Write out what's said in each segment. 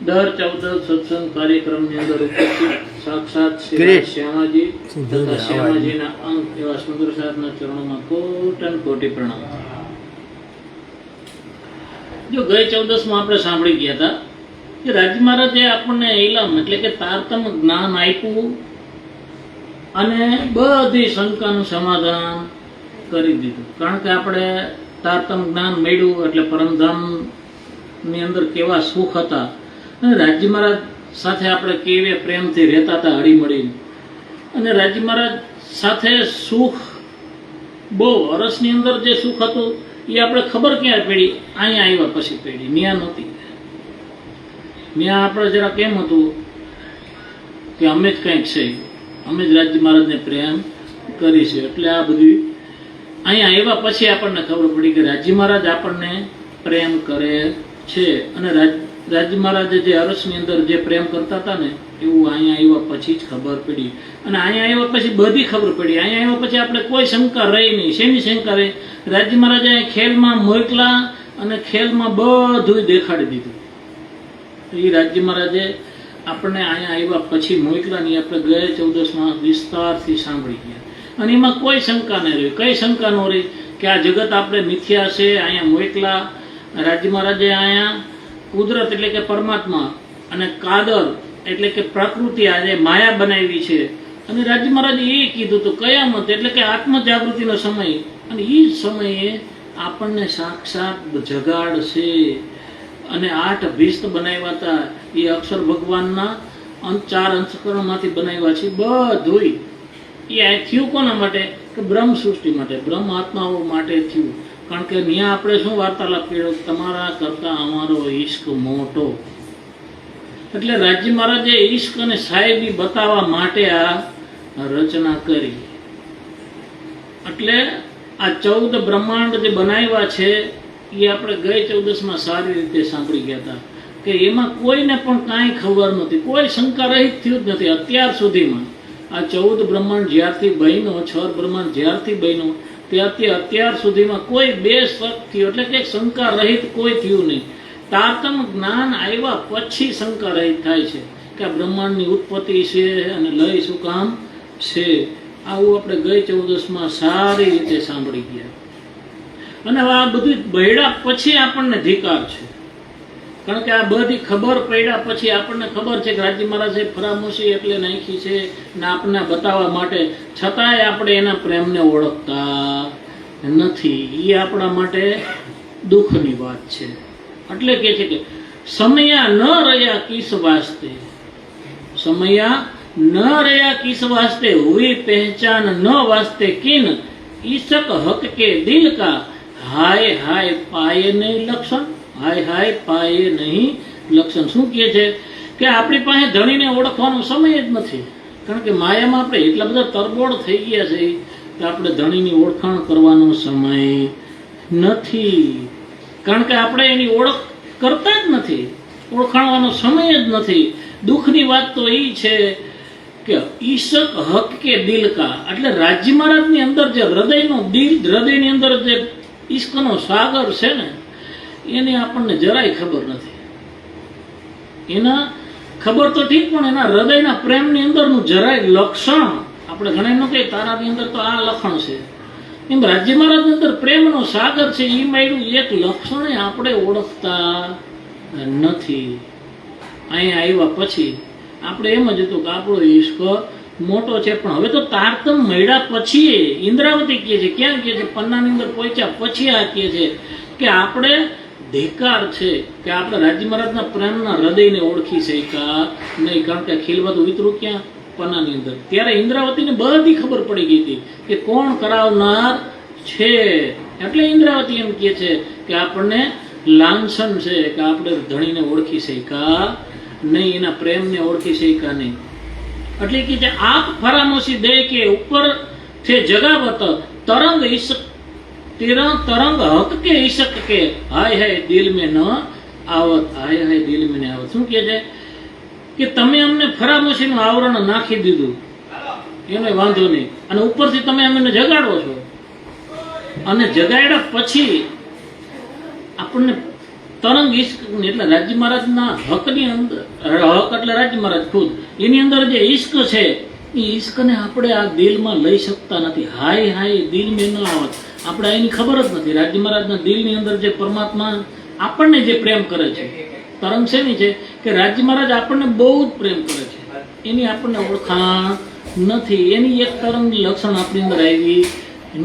દર 14 સત્સંગ કાર્યક્રમની અંદર ઉપસ્થિત સાક્ષાત શ્રી શ્યામાજી તથા શ્યામાજીના અંગ એવા સુંદર સાહેબના ચરણોમાં કોટન કોટી પ્રણામ. જો ગઈ 14માં આપણે સાંભળી ગયા હતા કે રાજી મહારાજે આપણને ઇલમ એટલે કે તારતમ જ્ઞાન આપ્યું અને બધી શંકાનું સમાધાન કરી દીધું. કારણ કે આપણે તારતમ જ્ઞાન મળ્યું એટલે પરમધામની અંદર કેવા સુખ હતા અને રાજી મહારાજ સાથે આપણે કેવી પ્રેમથી રહેતા હતા હળી મળીને. અને રાજી મહારાજ સાથે સુખ બહુ અરસની અંદર જે સુખ હતું એ આપણે ખબર ક્યાં પડી, અહીંયા આવ્યા પછી પડી, ન્યા નહોતી. ન્યા આપણે જરા કેમ હતું કે અમે જ કંઈક છે, અમે જ રાજી મહારાજને પ્રેમ કરી છે. એટલે આ બધું અહીંયા આવ્યા પછી આપણને ખબર પડી કે રાજી મહારાજ આપણને પ્રેમ કરે છે. અને રાજી મહારાજે જે અરસની અંદર જે પ્રેમ કરતા હતા ને એવું અહીંયા આવ્યા પછી જ ખબર પડી. અને અહીંયા આવ્યા પછી બધી ખબર પડી. અહીંયા આવ્યા પછી આપણે કોઈ શંકા રહી નહીં. શેની શંકા રહી? રાજી મહારાજે ખેલમાં મોકલા અને ખેલમાં બધું દેખાડી દીધું. એ રાજી મહારાજે આપણને અહીંયા આવ્યા પછી મોકલા ની આપણે ગયા 14માં વિસ્તારથી સાંભળી ગયા. અને એમાં કોઈ શંકા નહીં રહી. કઈ શંકા ન રહી કે આ જગત આપણે મિથ્યા છે. અહીંયા મોકલા રાજી મહારાજે અહીંયા કુદરત એટલે કે પરમાત્મા અને કાદર એટલે કે પ્રકૃતિ આજે માયા બનાવી છે. અને રાજી મહારાજે એ કીધું તો કયામત એટલે કે આત્મ જાગૃતિનો સમય. અને એ સમયે આપણને સાક્ષાત જગાડશે. અને 8 ભીસ્ત બનાવ્યા હતા એ અક્ષર ભગવાનના 4 અંશકરણમાંથી બનાવ્યા છે. બધું એ થયું કોના માટે? કે બ્રહ્મ સૃષ્ટિ માટે, બ્રહ્મ આત્માઓ માટે થયું. કારણ કે ત્યાં આપણે શું વાર્તાલાપ કર્યો? તમારા કરતા અમારો ઈશ્ક મોટો. એટલે રાજી મહારાજે ઈશ્ક અને સાહેબી બતાવવા માટે આ રચના કરી. એટલે આ 14 બ્રહ્માંડ જે બનાવ્યા છે એ આપણે ગઈ 14માં સારી રીતે સાંભળી ગયા હતા કે એમાં કોઈને પણ કાંઈ ખબર નથી, કોઈ શંકા રહિત થયું જ નથી અત્યાર સુધીમાં. આ 14 બ્રહ્માંડ જ્યારથી બન્યો, 6 બ્રહ્માંડ જ્યારથી બન્યો ત્યારથી અત્યાર સુધીમાં કોઈ બે શક થયું એટલે કે શંકા રહિત કોઈ થયું નહીં. તારતમ જ્ઞાન આવ્યા પછી શંકા રહિત થાય છે કે આ બ્રહ્માંડની ઉત્પત્તિ છે અને લય શું કામ છે. આવું આપણે ગઈ 14માં સારી રીતે સાંભળી ગયા. અને આ બધું બહેડા પછી આપણને ધિકાર છે. કારણ કે આ બધી ખબર પડ્યા પછી આપણને ખબર છે કે રાજી મહારાજે ફરામોશી એટલે નાખી છે ને આપણને બતાવવા માટે, છતાંય આપણે એના પ્રેમને ઓળખતા નથી. એ આપણા માટે દુઃખની વાત છે. એટલે કે છે કે સમયા ન રહ્યા કિસ વાસ્તે, સમયા ન રહ્યા કિસ વાસ્તે, હુઈ પહેચાન ન વાસ્તે કિન, ઈશક હક કે દિલ કા, હાય હાય પાયે નહીં લક્ષણ, હાય હાય પાયે નહીં લક્ષણ. શું કહે છે કે આપણી પાસે ધણીને ઓળખવાનો સમય જ નથી. કારણ કે માયામાં આપણે એટલા બધા તરબોળ થઈ ગયા છે કે આપણે ધણીની ઓળખાણ કરવાનો સમય નથી. કારણ કે આપણે એની ઓળખ કરતા જ નથી, ઓળખાણવાનો સમય જ નથી. દુઃખની વાત તો એ છે કે ઈશક હક કે દિલ કા, એટલે રાજી મહારાજની અંદર જે હૃદયનો દિલ, હૃદયની અંદર જે ઈશ્કનો સાગર છે ને એની આપણને જરાય ખબર નથી. એના ખબર તો ઠીક, પણ એના હૃદયના પ્રેમની અંદરનું જરાય લક્ષણ આપણે ઘણા ન કહીએ તારાની અંદર તો આ લક્ષણ છે, એમ રાજી મહારાજની અંદર પ્રેમનો સાગર છે. એ મળ્યું એક લક્ષણ આપણે ઓળખતા નથી. અહીંયા આવ્યા પછી આપણે એમ જ હતું કે આપણો ઈશ્ક મોટો છે. પણ હવે તો તારતમ મળ્યા પછી ઇન્દ્રાવતી કહે છે, ક્યાં કહે છે? પન્નાની અંદર પહોંચ્યા પછી આ કહે છે કે આપણે ધિકાર છે કે આપણે રાજી મહારાજના પ્રેમના હૃદયને ઓળખી શક્યા નહીં. કારણ કે ખીલવત વિતરું ક્યાં? પન્નાની અંદર. ત્યારે ઇન્દ્રાવતીને બધી ખબર પડી ગઈ હતી કે કોણ કરાવનાર છે. એટલે ઇન્દ્રાવતી એમ કહે છે કે આપણને લાંછન છે કે આપણે ધણીને ઓળખી શક્યા નહીં, એના પ્રેમને ઓળખી શક્યા નહીં. એટલે કે જે આપ ફરામોશી દે કે ઉપર છે જગાવત તરંગ ઈશક, તરંગ હક કે ઈશક કે, હાય હાય દિલ મેં ન આવત, હાય હાય દિલ મેં ન આવત. શું કહે છે કે તમે અમને ફરામોશીનું આવરણ નાખી દીધું, એનો વાંધો નહીં, અને ઉપરથી તમે અમને જગાડો છો. અને જગાડ્યા પછી આપણને તરંગ ઈશ્ક એટલે રાજ્ય મહારાજના હકની અંદર, હક એટલે રાજ્ય મહારાજ ખુદ, એની અંદર જે ઈશ્ક છે એ ઈશ્કને આપણે આ દિલમાં લઈ શકતા નથી. હાય હાય દિલ મેં ન આવત, આપણે એની ખબર જ નથી. રાજ્ય મહારાજના દિલની અંદર જે પરમાત્મા આપણને જે પ્રેમ કરે છે, તરંગ શેની છે કે રાજ્ય મહારાજ આપણને બહુ જ પ્રેમ કરે છે, એની આપણને ઓળખાણ નથી. એની એક તરંગ લક્ષણ આપણી અંદર આવી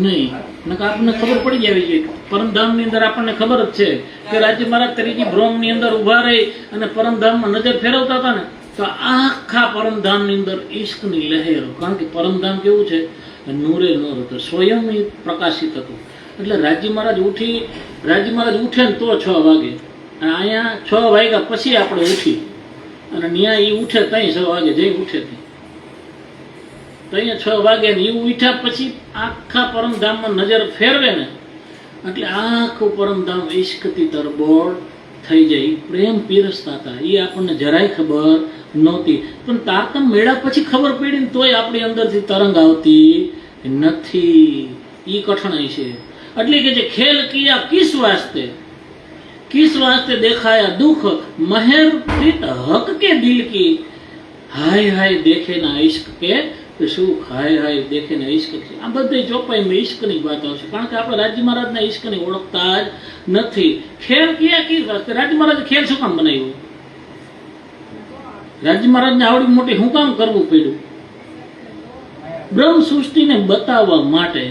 નહીં, નકર આપણને ખબર પડી જવી જોઈએ. પરમધામની અંદર આપણને ખબર જ છે કે રાજ્ય મહારાજ ત્રીજી ભ્રમની અંદર ઉભા રહી અને પરમધામમાં નજર ફેરવતા હતા ને, તો આખા પરમધામની અંદર ઈશ્કની લહેરો. કારણ કે પરમધામ કેવું છે, નૂરે નૂર હતું, સ્વયં પ્રકાશિત હતું. એટલે રાજ્ય મહારાજ ઉઠે ને તો 6 વાગે, અને અહીંયા 6 વાગ્યા પછી આપણે ઉઠી, અને ત્યાં એ ઉઠે ત્યાં 6 વાગે જઈ ઉઠે તો અહીંયા 6 વાગે ને એ ઉઠ્યા પછી આખા પરમધામમાં નજર ફેરવે ને, એટલે આખું પરમધામ ઈશ્કથી તરબોળ થઈ જાય. પ્રેમ પીરસતા હતા, એ આપણને જરાય ખબર નહોતી, પણ તારતમ મેળા પછી ખબર પડી ને તોય આપણી અંદરથી તરંગ આવતી નથી. એ કઠણાઈ છે. એટલે કે જે ખેલ કિયા કિસ વાસ્તે દેખાયા દુઃખ, મહેર પ્રીત હક કે દિલ કી, હાય હાય દેખે ના ઇશ્ક કે સુખ, હાય હાય દેખે ના ઇશ્ક. આ બધી ચોપાઈમાં ઈશ્કની વાત આવશે, કારણ કે આપણે રાજ્ય મહારાજના ઈશ્કને ઓળખતા જ નથી. ખેલ કિયા કિસ વાસ્તે, રાજ્ય મહારાજે ખેલ શું કામ બનાવ્યું? રાજ્ય મહારાજને આવડી મોટી શું કામ કરવું પડ્યું? બ્રહ્મ સૃષ્ટિને બતાવવા માટે.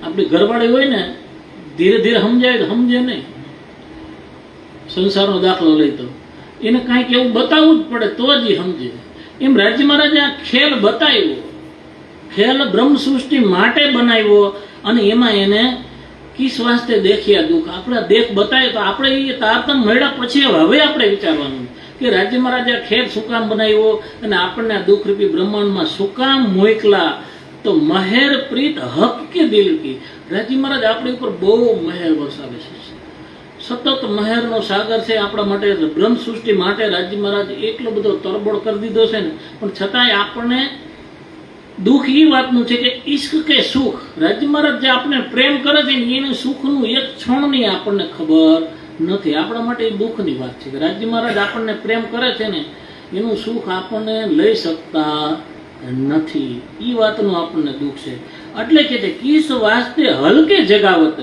આપણી ઘરવાળી હોય ને, ધીરે ધીરે સમજાય તો સમજે નહીં. સંસારનો દાખલો લઈ તો એને કાંઈક એવું બતાવવું જ પડે તો જ એ સમજે. એમ રાજ્ય મહારાજે આ ખેલ બતાવ્યો, ખેલ બ્રહ્મ સૃષ્ટિ માટે બનાવ્યો, અને એમાં એને કિસ વાસ્તે દેખ્યા દુઃખ. આપણે દેખ બતાવ્યો તો આપણે એ તારતમ મળ્યા પછી હવે આપણે વિચારવાનું કે રાજ્ય મહારાજે આ ખેલ શું કામ બનાવ્યો, અને આપણને આ દુઃખરૂપી બ્રહ્માંડમાં શું કામ મોકલા. તો મહેર પ્રીત હક કે દિલ કી, રાજ્ય મહારાજ આપણી ઉપર બહુ મહેર વરસાવે છે, સતત મહેરનો સાગર છે આપણા માટે. બ્રહ્મ સૃષ્ટિ માટે રાજ્ય મહારાજ એટલો બધો તરબોળ કરી દીધો છે ને, પણ છતાંય આપણને દુઃખ એ વાતનું છે કે ઈશ્ક કે સુખ, રાજ્ય મહારાજ જે આપણે પ્રેમ કરે છે ને એનું સુખનું એક ક્ષણની આપણને ખબર નથી. આપણા માટે એ દુઃખની વાત છે કે રાજ્ય મહારાજ આપણને પ્રેમ કરે છે ને એનું સુખ આપણને લઈ શકતા નથી. એ વાતનું આપણને દુઃખ છે. એટલે કે કિસ વાસ્તે હલકે જગાવત,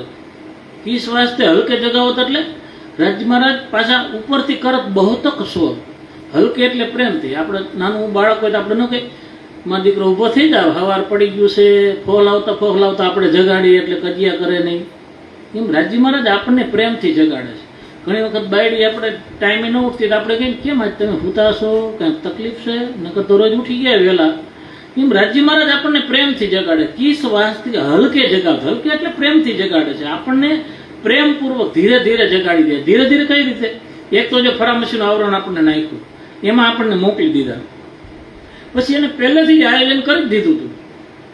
કિસ વાસ્તે હલકે જગાવત એટલે રાજ્ય મહારાજ પાછા ઉપરથી કરત બહુતક શોર. હલકે એટલે પ્રેમથી. આપણે નાનું બાળક હોય તો આપણે ન કહીએ માં દીકરો ઊભો થઈ જાવ, હવાર પડી ગયું છે, ફોહલાવતા આપણે જગાડીએ એટલે કજિયા કરે નહીં. એમ રાજ્ય મહારાજ આપણને પ્રેમથી જગાડે છે. ઘણી વખત બાયડી આપણે ટાઈમે ન ઉઠતી તો આપણે કહીએ કેમ આજ તમે હુતા છો, કાંઈક તકલીફ છે, નકર તો રોજ ઉઠી ગયા વહેલા. એમ રાજ્ય મહારાજ આપણને પ્રેમથી જગાડે. કિસ વાસ્તે હલકે જગાવત, હલકે એટલે પ્રેમથી જગાડે છે. આપણને પ્રેમપૂર્વક ધીરે ધીરે જગાડી દે. ધીરે ધીરે કઈ રીતે? એક તો જો ફરામશીનું આવરણ આપણને નાખ્યું, એમાં આપણને મોકલી દીધા, પછી એને પહેલેથી જ આયોજન કરી દીધું હતું.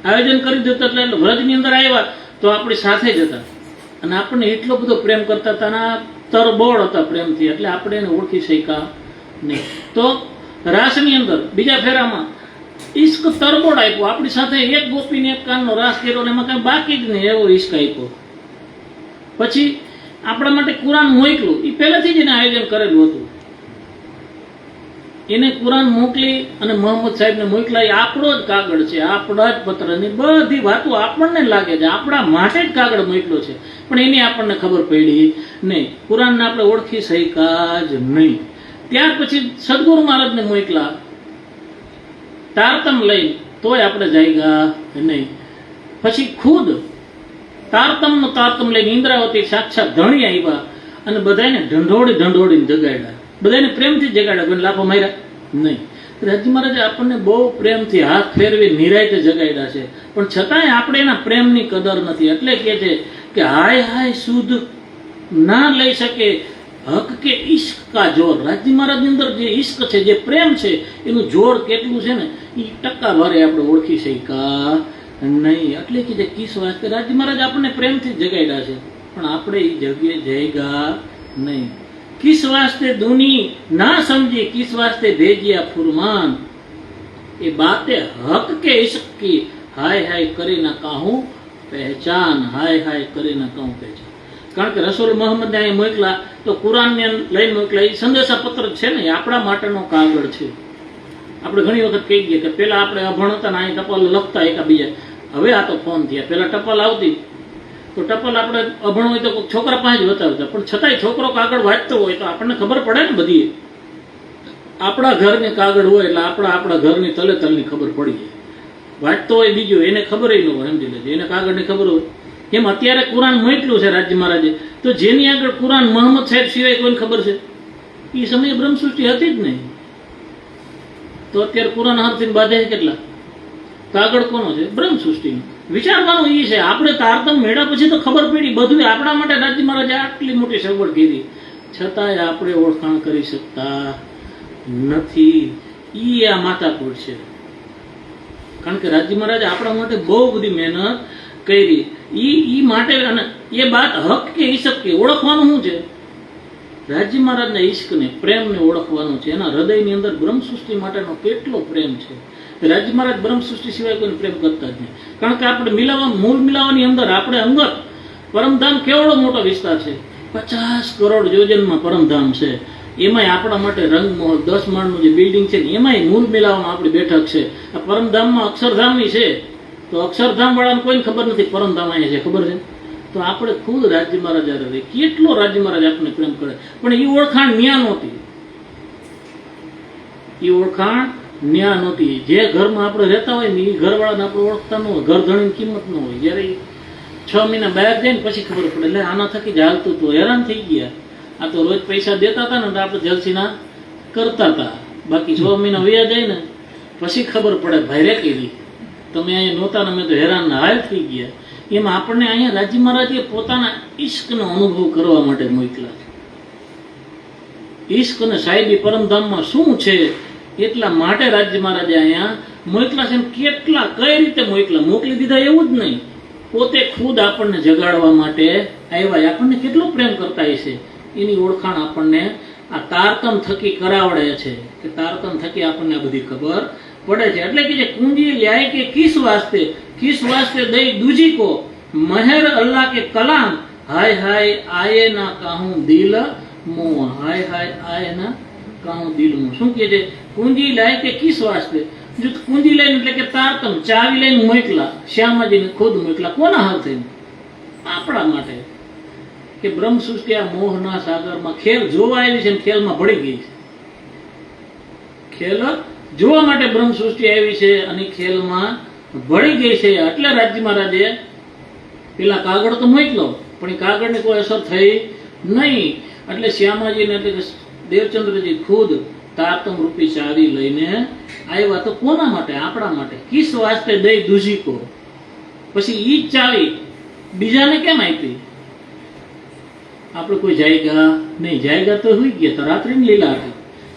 આયોજન કરી દીધું એટલે વ્રજની અંદર આવ્યા તો આપણી સાથે જ હતા, અને આપણને એટલો બધો પ્રેમ કરતા હતા, અને તરબોળ હતા પ્રેમથી, એટલે આપણે એને ઓળખી શક્યા નહીં. તો રાસની અંદર બીજા ફેરામાં ઈશ્ક તરબોળ આપ્યો, આપણી સાથે એક ગોપીને એક કાનનો રાસ કર્યો, અને એમાં કઈ બાકી જ નહીં એવો ઈશ્ક આપ્યો. પછી આપણા માટે કુરાન મોકલું, એ પહેલેથી જ એને આયોજન કરેલું હતું. એને કુરાન મોકલી અને મોહમ્મદ સાહેબને મોકલા, એ આપણો જ કાગળ છે, આપણા જ પત્રની બધી વાતો આપણને લાગે છે આપણા માટે જ કાગળ મોકલો છે, પણ એની આપણને ખબર પડી નહીં. કુરાનને આપણે ઓળખી શક્યા જ નહીં. ત્યાર પછી સદગુરુ મહારાજને મોકલા તારતમ લઈને, તોય આપણે જાગ્યા નહીં. પછી ખુદ તારતમ લઈને ઇન્દ્રાવતી સાક્ષાત ધણી આવ્યા અને બધાને ઢંઢોળીને જગાડ્યા, બધાને પ્રેમથી જગાડ્યા, કોઈ લાફો માર્યા નહીં. રાજ્ય મહારાજે આપણને બહુ પ્રેમથી હાથ ફેરવી નિરાયતે જગાડ્યા છે, પણ છતાંય આપણે એના પ્રેમની કદર નથી. એટલે કે છે કે હાય હાય શુદ્ધ ના લઈ શકે હક કે ઈશ્ક કા જોર. રાજ્ય મહારાજની અંદર જે ઈશ્ક છે, જે પ્રેમ છે, એનું જોર કેટલું છે ને એ ટકાવારે આપણે ઓળખી શક્યા નહીં. એટલે કે જે કિસ વાસ્તે રાજ્ય મહારાજ આપણને પ્રેમથી જગાડ્યા છે, પણ આપણે એ જગ્યાએ જગ્યા નહીં. किस वास्ते दूनी ना समझी, किस वास्ते भेजिया फुरमान, ये बातें हक के इश्क की, हाय हाय करे ना कहूं पहचान, हाय हाय करे ना कहूं पहचान. કારણ કે રસૂલ મોહમ્મદને અહીં મોકલા તો કુરાનને લઈને મોકલા. એ સંદેશા પત્ર છે ને, એ આપણા માટેનો કાગળ છે. આપણે ઘણી વખત કહી દઈએ કે પેલા આપણે અભણ હતા ને અહીં ટપાલ લખતા એકાબીજા. હવે આ તો ફોન થયા. પેલા ટપાલ આવતી તો ટપાલ આપણે અભણ હોય તો છોકરા પાસે જ બતાવતા, પણ છતાંય છોકરો કાગળ વાંચતો હોય તો આપણને ખબર પડે ને બધી. આપણા ઘરની કાગળ હોય એટલે આપણા ઘરની તલે તલની ખબર પડી જાય. વાંચતો હોય બીજો એને ખબર ન હોય, સમજી લેજો, એને કાગળની ખબર હોય. એમ અત્યારે કુરાન મોકલ્યું છે રાજ્ય મહારાજે, તો જેની આગળ કુરાન મોહમ્મદ સાહેબ સિવાય કોઈને ખબર છે? એ સમયે બ્રહ્મસૃષ્ટિ હતી જ નહીં. તો અત્યારે કુરાન હરથી બાધે કેટલા? કાગળ કોનો છે? બ્રહ્મસૃષ્ટિનો. વિચારવાનું એ છે, આપણે તારતમ મેળા પછી તો ખબર પડી બધું. આપણા માટે રાજ્ય મહારાજે આટલી મોટી સગવડ કીધી, છતાંય આપણે ઓળખાણ કરી શકતા નથી. ઈ આ માથાકૂટ છે. કારણ કે રાજ્ય મહારાજે આપણા માટે બહુ બધી મહેનત કરી. ઈ માટે, અને એ બાત હક કે ઈશક કે ઓળખવાનું શું છે? રાજ્ય મહારાજના ઈશ્કને, પ્રેમને ઓળખવાનું છે. એના હૃદયની અંદર બ્રહ્મસૃષ્ટિ માટેનો કેટલો પ્રેમ છે. રાજ્ય મહારાજ બ્રહ્મસૃષ્ટિ સિવાય કોઈને પ્રેમ કરતા જ નહીં. કારણ કે આપણે મૂળ મિલાવાની અંદર આપણે અંગત પરમધામ કેવડો મોટો વિસ્તાર છે, 50 કરોડ યોજનમાં પરમધામ છે. એમાંય આપણા માટે રંગમહોલ 10 માળનું જે બિલ્ડિંગ છે ને એમાંય મૂળ મિલાવામાં આપણી બેઠક છે. આ પરમધામમાં અક્ષરધામની છે, તો અક્ષરધામ વાળાને કોઈને ખબર નથી પરમધામ અહીંયા છે, ખબર છે? તો આપણે ખુદ રાજ્ય મહારાજ રહે. કેટલો રાજ્ય મહારાજ આપણને પ્રેમ કરે, પણ એ ઓળખાણ ન્યા નહોતી. એ ઓળખાણ ન્યા નહોતી. જે ઘરમાં આપણે રહેતા હોય ને એ ઘરવાળાને આપણે ઓળખતા ન હોય, ઘર ધણીની કિંમત ન હોય. જ્યારે 6 મહિના બહાર જાય ને પછી ખબર પડે, એટલે આના થકી જ હાલતું હતું, હેરાન થઈ ગયા. આ તો રોજ પૈસા દેતા હતા ને તો આપણે જલસીના કરતા હતા. બાકી 6 મહિના વયા જાય ને પછી ખબર પડે, ભાઈ રે કેવી તમે અહીંયા નહોતા ને અમે તો હેરાન હાલ થઈ ગયા. એમાં આપણને અહીંયા રાજ્ય મહારાજે પોતાના ઈશ્કનો અનુભવ કરવા માટે મોકલા છે. ઈશ્ક અને સાહેબી પરમધામમાં શું છે એટલા માટે રાજ્ય મહારાજે અહીંયા મોકલા છે. કેટલા કઈ રીતે મોકલી દીધા એવું જ નહીં, પોતે ખુદ આપણને જગાડવા માટે આવ્યા. આપણને કેટલો પ્રેમ કરતા હશે એની ઓળખાણ આપણને આ તારતમ થકી કરાવડે છે, કે તારતમ થકી આપણને આ બધી ખબર પડે છે. એટલે કે જે કુંજી લ્યાય કે કિસ વાસ્તે દઈ દૂજી કો મહેર અલ્લાહ કે કલામ હાય હાય આયે ના કાહું દિલ મું, હાય હાય આયે ના કાહું દિલ મું. શું કહે છે? કુંજી લાય કે કિસ વાસ્તે. જો કુંજી લઈને એટલે કે તારતમ ચાવી લઈને મોકલા, શ્યામાજીને ખુદ મોકલા. કોના હાથે? આપણા માટે. કે બ્રહ્મસૃષ્ટિ આ મોહના સાગરમાં ખેલ જોવા આવી છે ને ખેલમાં ભળી ગઈ છે. ખેલ જોવા માટે બ્રહ્મસૃષ્ટિ આવી છે અને ખેલમાં ભળી ગઈ છે. એટલે રાજ્ય મહારાજે પેલા કાગળ તો મોકલો, પણ એ કાગળની કોઈ અસર થઈ નહીં. એટલે શ્યામાજીને એટલે કે દેવચંદ્રજી ખુદ તારતમ રૂપી ચાવી લઈને આવ્યા. તો કોના માટે? આપણા માટે. કિસ વાસ્તે દઈ દૂજી કો. પછી ઈ જ ચાવી બીજાને કેમ આપી? આપણે કોઈ જાયગા નહીં. જાયગા તો હોઈ ગયા, તો રાત્રિની લીલા હતી.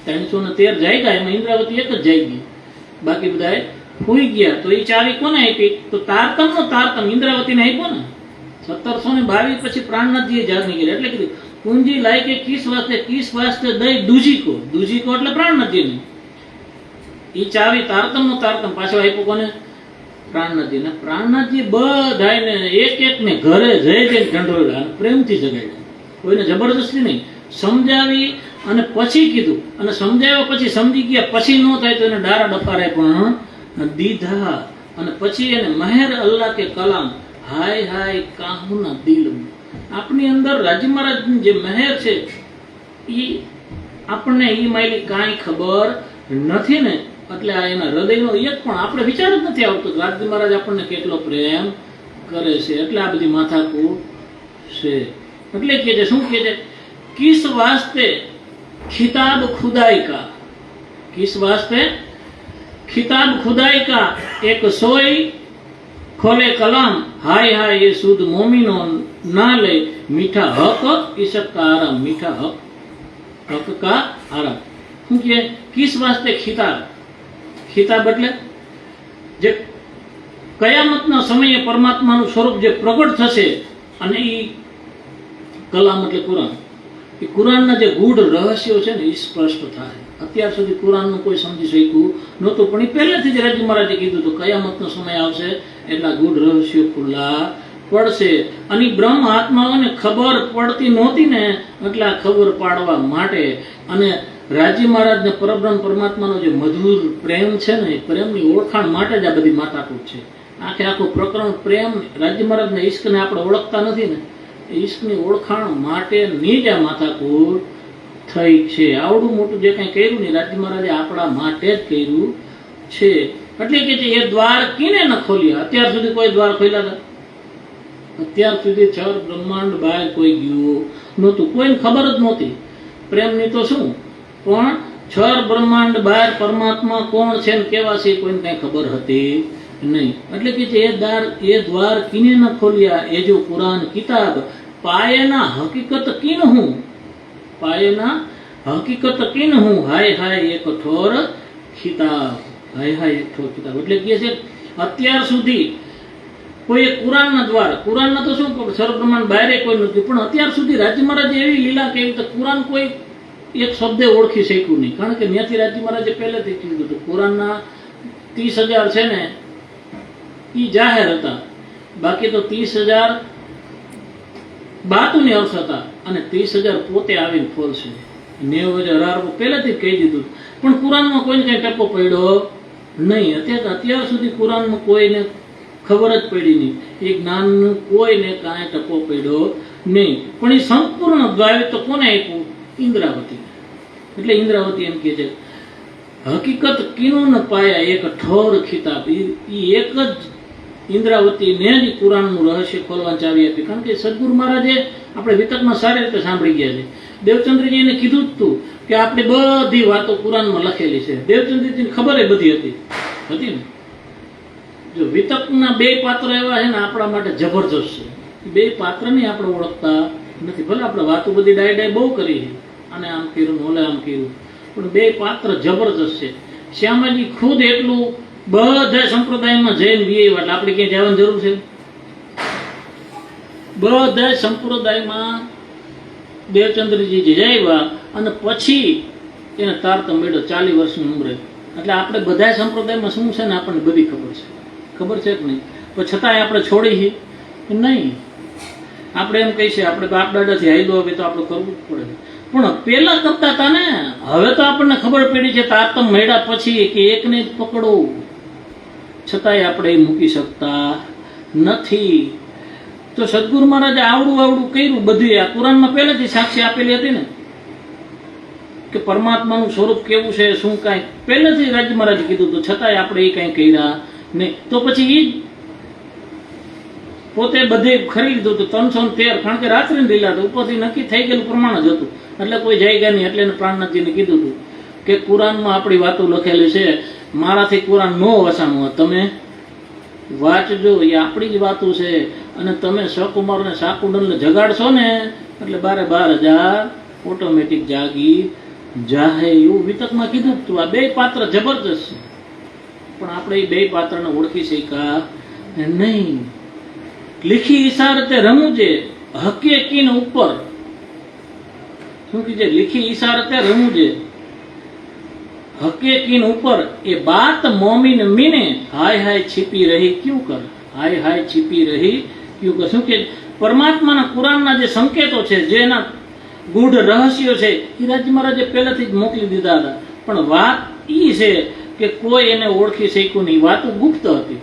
313 જાયગા, એમાં ઇન્દ્રાવતી એક જ જાયગી, બાકી બધા હોઈ ગયા. તો એ ચાવી કોને આપી? તો તારતમ ઇન્દ્રાવતીને આપ્યો ને. 1722 પછી પ્રાણનાથજીએ જાગની કરી. એટલે કીધું કુંજી લાય કે કિસ વાસ્તે દઈ દૂજી કો એટલે પ્રાણનાથજીને. એ ચાવી તારતમ પાછો આપ્યો કોને? પ્રાણનાથજીને. પ્રાણનાથજી બધાને એક ને ઘરે જઈને ઢંઢોળ્યા, પ્રેમથી જગાડ્યા, કોઈને જબરદસ્તી નહીં. સમજાવી અને પછી કીધું, અને સમજાવ્યા પછી સમજી ગયા, પછી ન થાય તો એને ડારા ડફારે પણ દીધા. અને પછી એને મહેર અલ્લાહ કે કલામ હાય હાય કાહુના દિલ. આપણી અંદર રાજ્ય મહારાજની જે મહેર છે એ આપણને એ માયલી કાંઈ ખબર નથી ને. એટલે આ એના હૃદયનો એક પણ આપણે વિચાર જ નથી આવતો રાજ્ય મહારાજ આપણને કેટલો પ્રેમ કરે છે. એટલે આ બધી માથાકૂટ છે. એટલે કે છે શું કે છે? કિસ વાસ્તે ખિતાબ ખુદાઈ કા, કિસ વાસ્તે ખિતાબ ખુદાઈ કા એક સોઈ ખોલે કલામ હાય હાય ये शुद्ध मोमिनो ना ले मीठा हक ईशक का आराम, मीठा हक का आराम. શું કે? કિસ વાસ્તે ખિતાબ એટલે જે કયામતના સમયે પરમાત્માનું સ્વરૂપ જે પ્રગટ થશે, અને એ કલામ એટલે કુરાન. એ કુરાનના જે ગૂઢ રહસ્યો છે ને એ સ્પષ્ટ થાય. અત્યાર સુધી કુરાનનું કોઈ સમજી શક્યું નહોતું, પણ એ પહેલેથી જ રાજ્ય મહારાજે કીધું તો કયામતનો સમય આવશે એટલા ગૂઢ રહસ્યો ખુલ્લા પડશે. અને બ્રહ્મ આત્માઓને ખબર પડતી નહોતી ને, એટલે આ ખબર પાડવા માટે અને રાજી મહારાજ ને પરબ્રહ્મ પરમાત્માનો જે મધુર પ્રેમ છે ને, એ પ્રેમની ઓળખાણ માટે જ આ બધી માથાકૂટ છે. આખે આખું પ્રકરણ પ્રેમ રાજી મહારાજને ઈશ્કને આપણે ઓળખતા નથી ને, એ ઈશ્કની ઓળખાણ માટેની જ આ માથાકૂટ થઈ છે. આવડું મોટું જે કંઈ કર્યું ને રાજી મહારાજે આપણા માટે જ કર્યું છે. એટલે કે એ દ્વાર કીને ન ખોલ્યા? અત્યાર સુધી કોઈ દ્વાર ખોલ્યા હતા? અત્યાર સુધી ચાર બ્રહ્માંડ બહાર કોઈ ગયું નહોતું, કોઈને ખબર જ નહોતી પ્રેમની તો શું, પણ ચાર બ્રહ્માંડ બહાર પરમાત્મા કોણ છે ને કેવા છે કોઈને કઈ ખબર હતી નહીં. એટલે કે એ દ્વાર કીને ન ખોલ્યા, એ જો કુરાન કિતાબ પાયેના હકીકત કિન હું, પાયેના હકીકત કિન હું, હાય હાય એક ઠોર ખિતાબ, હાય હાય એક ઠોર ખિતાબ. એટલે કે છે અત્યાર સુધી કોઈ કુરાનના દ્વાર, કુરાનના તો શું સર્વબ્રહ્માંડ બહાર કોઈ નથી, પણ અત્યાર સુધી રાજી મહારાજે એવી લીલા કરી તો કુરાન કોઈ એક શબ્દે ઓળખી શક્યું નહીં. કારણ કે ત્યાંથી રાજી મહારાજે પહેલેથી કીધું હતું કુરાનના 30,000 છે ને એ જાહેર હતા, બાકી તો 30,000 બાતુની અર્થ હતા અને 30,000 પોતે આવીને ખોલશે. 90,000 પહેલેથી કહી દીધું, પણ કુરાનમાં કોઈને કઈ ટપ્પો પડ્યો નહીં. અત્યાર સુધી કુરાનમાં કોઈને ખબર જ પડી નહીં, એ જ્ઞાનનું કોઈને કાંઈ ટપ્પો પડ્યો નહીં. પણ એ સંપૂર્ણ દ્વારે તો કોને આપ્યું? ઇન્દ્રાવતી. એટલે ઇન્દ્રાવતી એમ કે છે હકીકત કિનો ન પાયા એક ઠોર ખિતાબ. એ એક જ ઇન્દ્રાવતીને જ કુરાનનું રહસ્ય ખોલવાની ચાવી આપી. કારણ કે સદગુરુ મહારાજે આપણે વિતકમાં સારી રીતે સાંભળી ગયા છે. દેવચંદ્રજીને કીધું જ તું કે આપણે બધી વાતો કુરાનમાં લખેલી છે. દેવચંદ્રજીને ખબર એ બધી હતી ને. જો વિતકના બે પાત્ર એવા છે ને આપણા માટે જબરજસ્ત છે. બે પાત્રને આપણે ઓળખતા નથી. ભલે આપણે વાતો બધી ડાય બહુ કરી છે, અને આમ કર્યું ઓલે આમ કર્યું, પણ બે પાત્ર જબરજસ્ત છે. શ્યામાજી ખુદ એટલું બધા સંપ્રદાયમાં જઈને વિયેવા, એટલે આપણે ક્યાંય જવાની જરૂર છે? બધા સંપ્રદાયમાં દેવચંદ્રજી જઈવા અને પછી એને તારતમ મેળ્યો 40 વર્ષની ઉંમરે. એટલે આપણે બધા સંપ્રદાયમાં શું છે ને આપણને બધી ખબર છે કે નહીં, પણ છતાંય આપણે છોડી છે નહીં. આપણે એમ કહી છે આપણે બાપ દાદાથી હાઈલો હવે તો આપણે કરવું જ પડે. પણ પેલા કરતા હતા ને, હવે તો આપણને ખબર પડી છે તારતમ મેળ્યા પછી કે એકને જ પકડો, છતાંય આપણે એ મૂકી શકતા નથી. તો સદગુરુ મહારાજે આવડું કર્યું બધું. આ કુરાનમાં પહેલેથી સાક્ષી આપેલી હતી ને કે પરમાત્માનું સ્વરૂપ કેવું છે શું કાંઈ પહેલેથી રાજી મહારાજે કીધું હતું, છતાંય આપણે એ કાંઈ કર્યા નહીં. તો પછી એ પોતે બધે ખરી લીધું હતું 313. કારણ કે રાત્રિની લીલા હતી, ઉપરથી નક્કી થઈ ગયેલું પ્રમાણ જ હતું, એટલે કોઈ જાયગા નહીં. એટલે પ્રાણનાથજીને કીધું હતું કે કુરાનમાં આપણી વાતો લખેલી છે, મારાથી કુરાન નો વસાણું, તમે વાંચજો, એ આપણી જ વાતો છે. અને તમે સકુમારને શાકુંડલને જગાડશો ને એટલે 12,000 ઓટોમેટિક જાગી જાહે, એવું વિતકમાં કીધું તું. આ બે પાત્ર જબરજસ્ત છે, પણ આપણે એ બે પાત્રને ઓળખી શક્યા નહીં. લીખી ઈશારતે રમુજે હકીકીન ઉપર, શું કીધે? લીખી ઈશારતે રમુજે હકીકીન ઉપર એ બાત મોમીન મીને હાય હાય छिपी रही क्यों कर, હાય હાય छिपी रही क्यों कर. શું કે પરમાત્માના કુરાનના જે સંકેતો છે, જે એના ગૂઢ રહસ્યો છે, એ રાજી મહારાજે પહેલાથી જ મોકલી દીધા હતા. પણ વાત ઈ છે કે કોઈ એને ઓળખી શક્યું નહીં. વાતો ગુપ્ત હતી.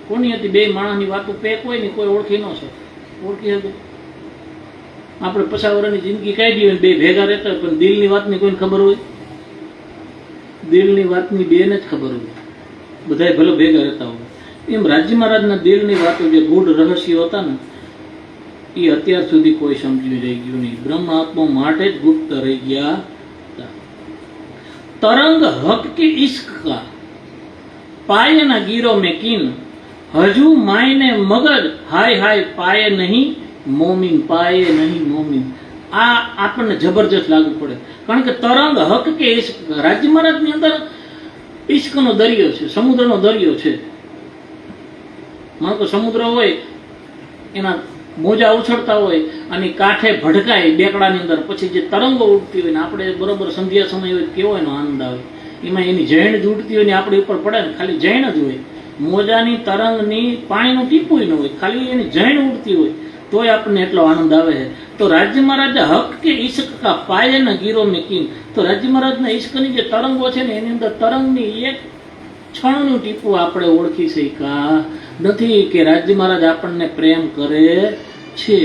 કોની હતી? બે માણસની વાતો કોઈ નહીં, કોઈ ઓળખી ન શકે. ઓળખી શકે આપણે 50 વર્ષની જિંદગી કાઢી હોય, બે ભેગા રહેતા હોય, પણ દિલની વાતની કોઈને ખબર હોય? દિલની વાતની બેને જ ખબર હોય, બધા ભલે ભેગા રહેતા હોય. એમ રાજી મહારાજના દિલની વાતો જે ગૂઢ રહસ્યો હતા ને, એ અત્યાર સુધી કોઈ સમજી રહી ગયું નહીં. બ્રહ્મ આત્મા માટે જ ગુપ્ત રહી ગયા હતા. तरंग हक के इश्क का पाए न गिरो में कीन, हजू मायने मगज हाय हाय पाए नहीं मोमिन, पाए नहीं मोमिन. આ આપણને જબરજસ્ત લાગુ પડે. કારણ કે તરંગ હક કે ઇશ્ક, રાજી મહારાજની અંદર ઇશ્કનો દરિયો છે, સમુદ્રનો દરિયો છે. માનો કે સમુદ્ર હોય, એના મોજા ઉછળતા હોય અને કાંઠે ભડકાય બેકડાની અંદર, પછી જે તરંગો ઉડતી હોય ને આપણે બરોબર સંધ્યા સમય હોય કેવો એનો આનંદ આવે. એમાં એની જૈન જ ઉડતી હોય ને આપણી ઉપર પડે ને, ખાલી જૈન જ હોય મોજાની તરંગની પાણીનું ટીપું ન હોય, ખાલી એની જૈન ઉડતી હોય તોય આપણને એટલો આનંદ આવે છે. તો રાજ્યમાં રાજા હક કે ઈશ્ક કા પાયે ન ગીરો મેં કીન. તો રાજ્ય મહારાજના ઈશ્કની જે તરંગો છે ને એની અંદર તરંગની એક ક્ષણનું ટીપું આપણે ઓળખી શક્યા નથી કે રાજ્ય મહારાજ આપણને પ્રેમ કરે છે.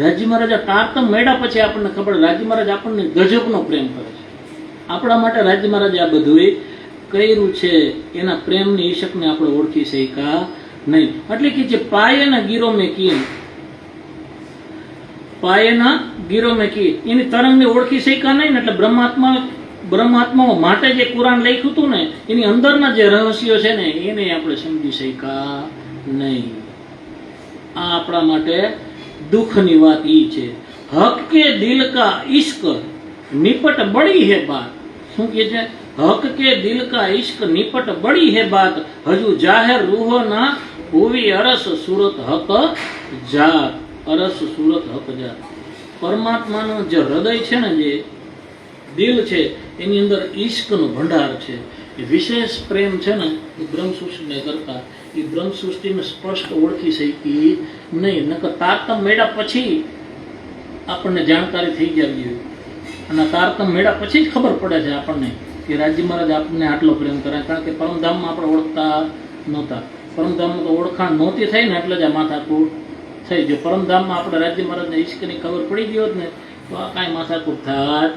રાજ્ય મહારાજા તારતમ મેળા પછી આપણને ખબર રાજ્ય મહારાજ આપણને ગજબનો પ્રેમ કરે છે. આપણા માટે રાજ્ય મહારાજે આ બધું કર્યું છે, એના પ્રેમની ઈશકને આપણે ઓળખી શક્યા નહીં. એટલે કે જે પાયેના ગીરો મેં કી, પાયેના ગીરો મેં કી એની તરંગને ઓળખી શક્યા નહીં ને એટલે બ્રહ્માત્માઓ માટે જે કુરાન લખ્યું હતું ને એની અંદરના જે રહસ્યો છે ને એને આપણે સમજી શક્યા નહીં. આ આપણા માટે દુઃખની વાત ઈ છે. હક કે દિલ કા ઇશ્ક નિપટ બડી હે બાત. શું કે છે? હક કે દિલ કા ઇશ્ક નિપટ બડી હે બાત, હજુ જાહેર રૂહો ના હોવી અરસ સુરત હક જાત. અરસ સુરત હક જાત. પરમાત્માનું જે હૃદય છે ને, જે દિલ છે એની અંદર ઈશ્કનો ભંડાર છે. એ વિશેષ પ્રેમ છે ને એ બ્રહ્મ સૃષ્ટિને કરતા એ બ્રહ્મ સૃષ્ટિને સ્પષ્ટ ઓળખી શકી નહીં. નકર તારતમ મેળા પછી આપણને જાણકારી થઈ જવી જોઈએ. અને તારતમ મેળા પછી જ ખબર પડે છે આપણને કે રાજ્ય મહારાજ આપણને આટલો પ્રેમ કરે. કારણ કે પરમધામમાં આપણે ઓળખતા નહોતા. પરમધામમાં તો ઓળખાણ નહોતી થઈ ને એટલે જ આ માથાકૂટ થઈ. જો પરમધામમાં આપણે રાજ્ય મહારાજને ઈશ્કની ખબર પડી ગઈ હોત ને તો આ કાંઈ માથાકૂટ થાત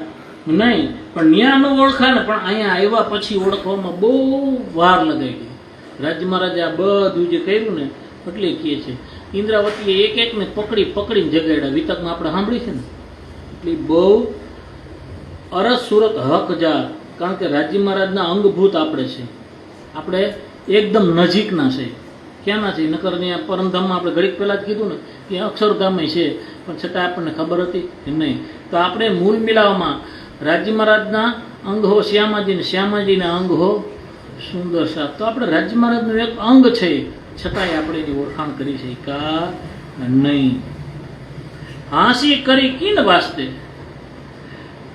નહીં. પણ ન્યા ન ઓળખાય ને, પણ અહીંયા આવ્યા પછી ઓળખવામાં બહુ વાર લગાઈ ગઈ. રાજ્ય મહારાજે આ બધું જે કર્યું ને એટલે કહે છે ઇન્દ્રાવતીએ એક એકને પકડીને જગાડ્યા. વિતકમાં આપણે સાંભળી છે ને. એટલે બહુ અરસ સુરત હક જા. કારણ કે રાજ્ય મહારાજના અંગભૂત આપણે છે, આપણે એકદમ નજીકના છે. ક્યાંના છે? નકર ત્યાં પરમધામમાં આપણે ઘડીક પહેલા જ કીધું ને કે અક્ષરધામય છે, પણ છતાં આપણને ખબર હતી કે નહીં. તો આપણે મૂળ મિલાવવામાં રાજ્ય મહારાજના અંગ હો શ્યામાજી ને શ્યામાજીના અંગ હો સુંદર સાપ. તો આપણે રાજ્ય મહારાજનું એક અંગ છે, છતાંય આપણે એની ઓળખાણ કરી શક્યા નહીં. હાંસી કરી કી ને વાસ્તે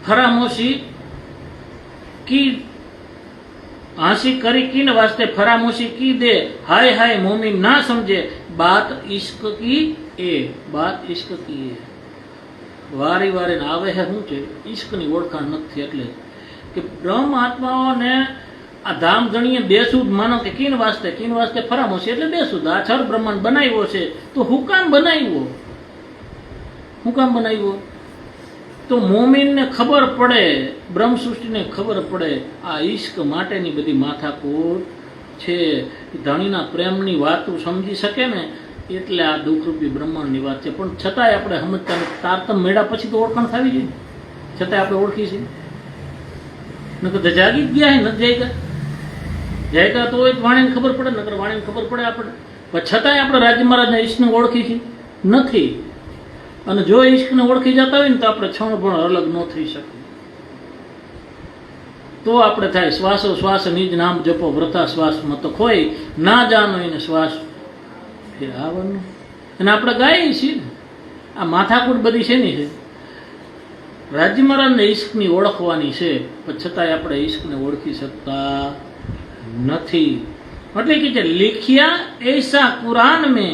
ફરામોશી કી, હાંસી કરી કી ને વાસ્તે ફરામોશી કી દે, હાય હાય મોમિન ના સમજે બાત ઇશ્ક કી એ, બાત ઇશ્ક કી એ. વારે વારે આવે છે શું છે? ઈશ્કની ઓળખાણ નથી. એટલે કે બ્રહ્મ આત્માઓને આ ધામ ગણીએ બેસુદ માનો કે કીન વાસ્તે ફરામોશી એટલે બેસુદ. આ છર બ્રહ્માંડ બનાવ્યો છે તો હું કામ બનાવ્યો? તો મોમીનને ખબર પડે, બ્રહ્મ સૃષ્ટિને ખબર પડે આ ઈશ્ક માટેની બધી માથાકૂટ છે. ધણીના પ્રેમની વાતો સમજી શકે ને એટલે આ દુઃખરૂપી બ્રહ્માંડની વાત છે. પણ છતાંય આપણે સમજતા નથી. તારતમ મેળા પછી તો ઓળખાણ થવી જોઈએ, છતાંય આપણે ઓળખી છીએ. નકર જાગી જ ગયા નથી જાયગા તો વાણીને ખબર પડે, નકર વાણીને ખબર પડે આપણે. પણ છતાંય આપણે રાજ્ય મહારાજના ઈશ્કને ઓળખી છીએ નથી. અને જો ઈશ્કને ઓળખી જતા હોય ને તો આપણે ક્ષણ પણ અલગ ન થઈ શકે. તો આપણે થાય શ્વાસો શ્વાસ નિજ નામ જપો વ્રતા શ્વાસ મત ખોઈ, ના જાનો એને શ્વાસ ફેરાવાનું. અને આપણે ગાઈએ છીએ આ માથાકૂટ બધી છે ની છે. રાજ્ય મહારાજને ઈશ્કની ઓળખવાની છે, પણ છતાંય આપણે ઈશ્કને ઓળખી શકતા નથી. એટલે કે लिखिया ऐसा कुरान में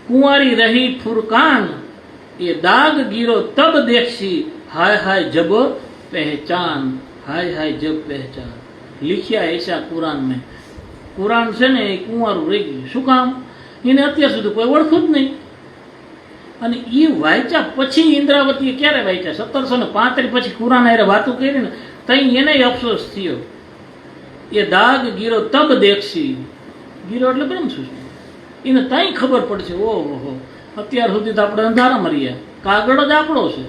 कुंवारी रही फुरकान, ये दाग गिरो तब देखी हाय हाय जब पहचान, हाय हाय जब पहचान. लिखिया ऐसा कुरान में, कुरान છે ને એ કુંવારું રહી ગયું. શું કામ? એને અત્યાર સુધી કોઈ ઓળખું જ નહીં. અને એ વાંચ્યા પછી ઇન્દ્રાવતીએ ક્યારે વાંચ્યા? 1735 પછી કુરાન હારે વાતો કરી ને તઈ એને અફસોસ થયો. એ દાગ ગીરો તબ દેખશી, ગીરો એટલે બ્રહ્મ સૃષ્ટિ. એને તઈ ખબર પડશે ઓહો અત્યાર સુધી તો આપણે અંધારા મર્યા, કાગળ જ આપણો છે,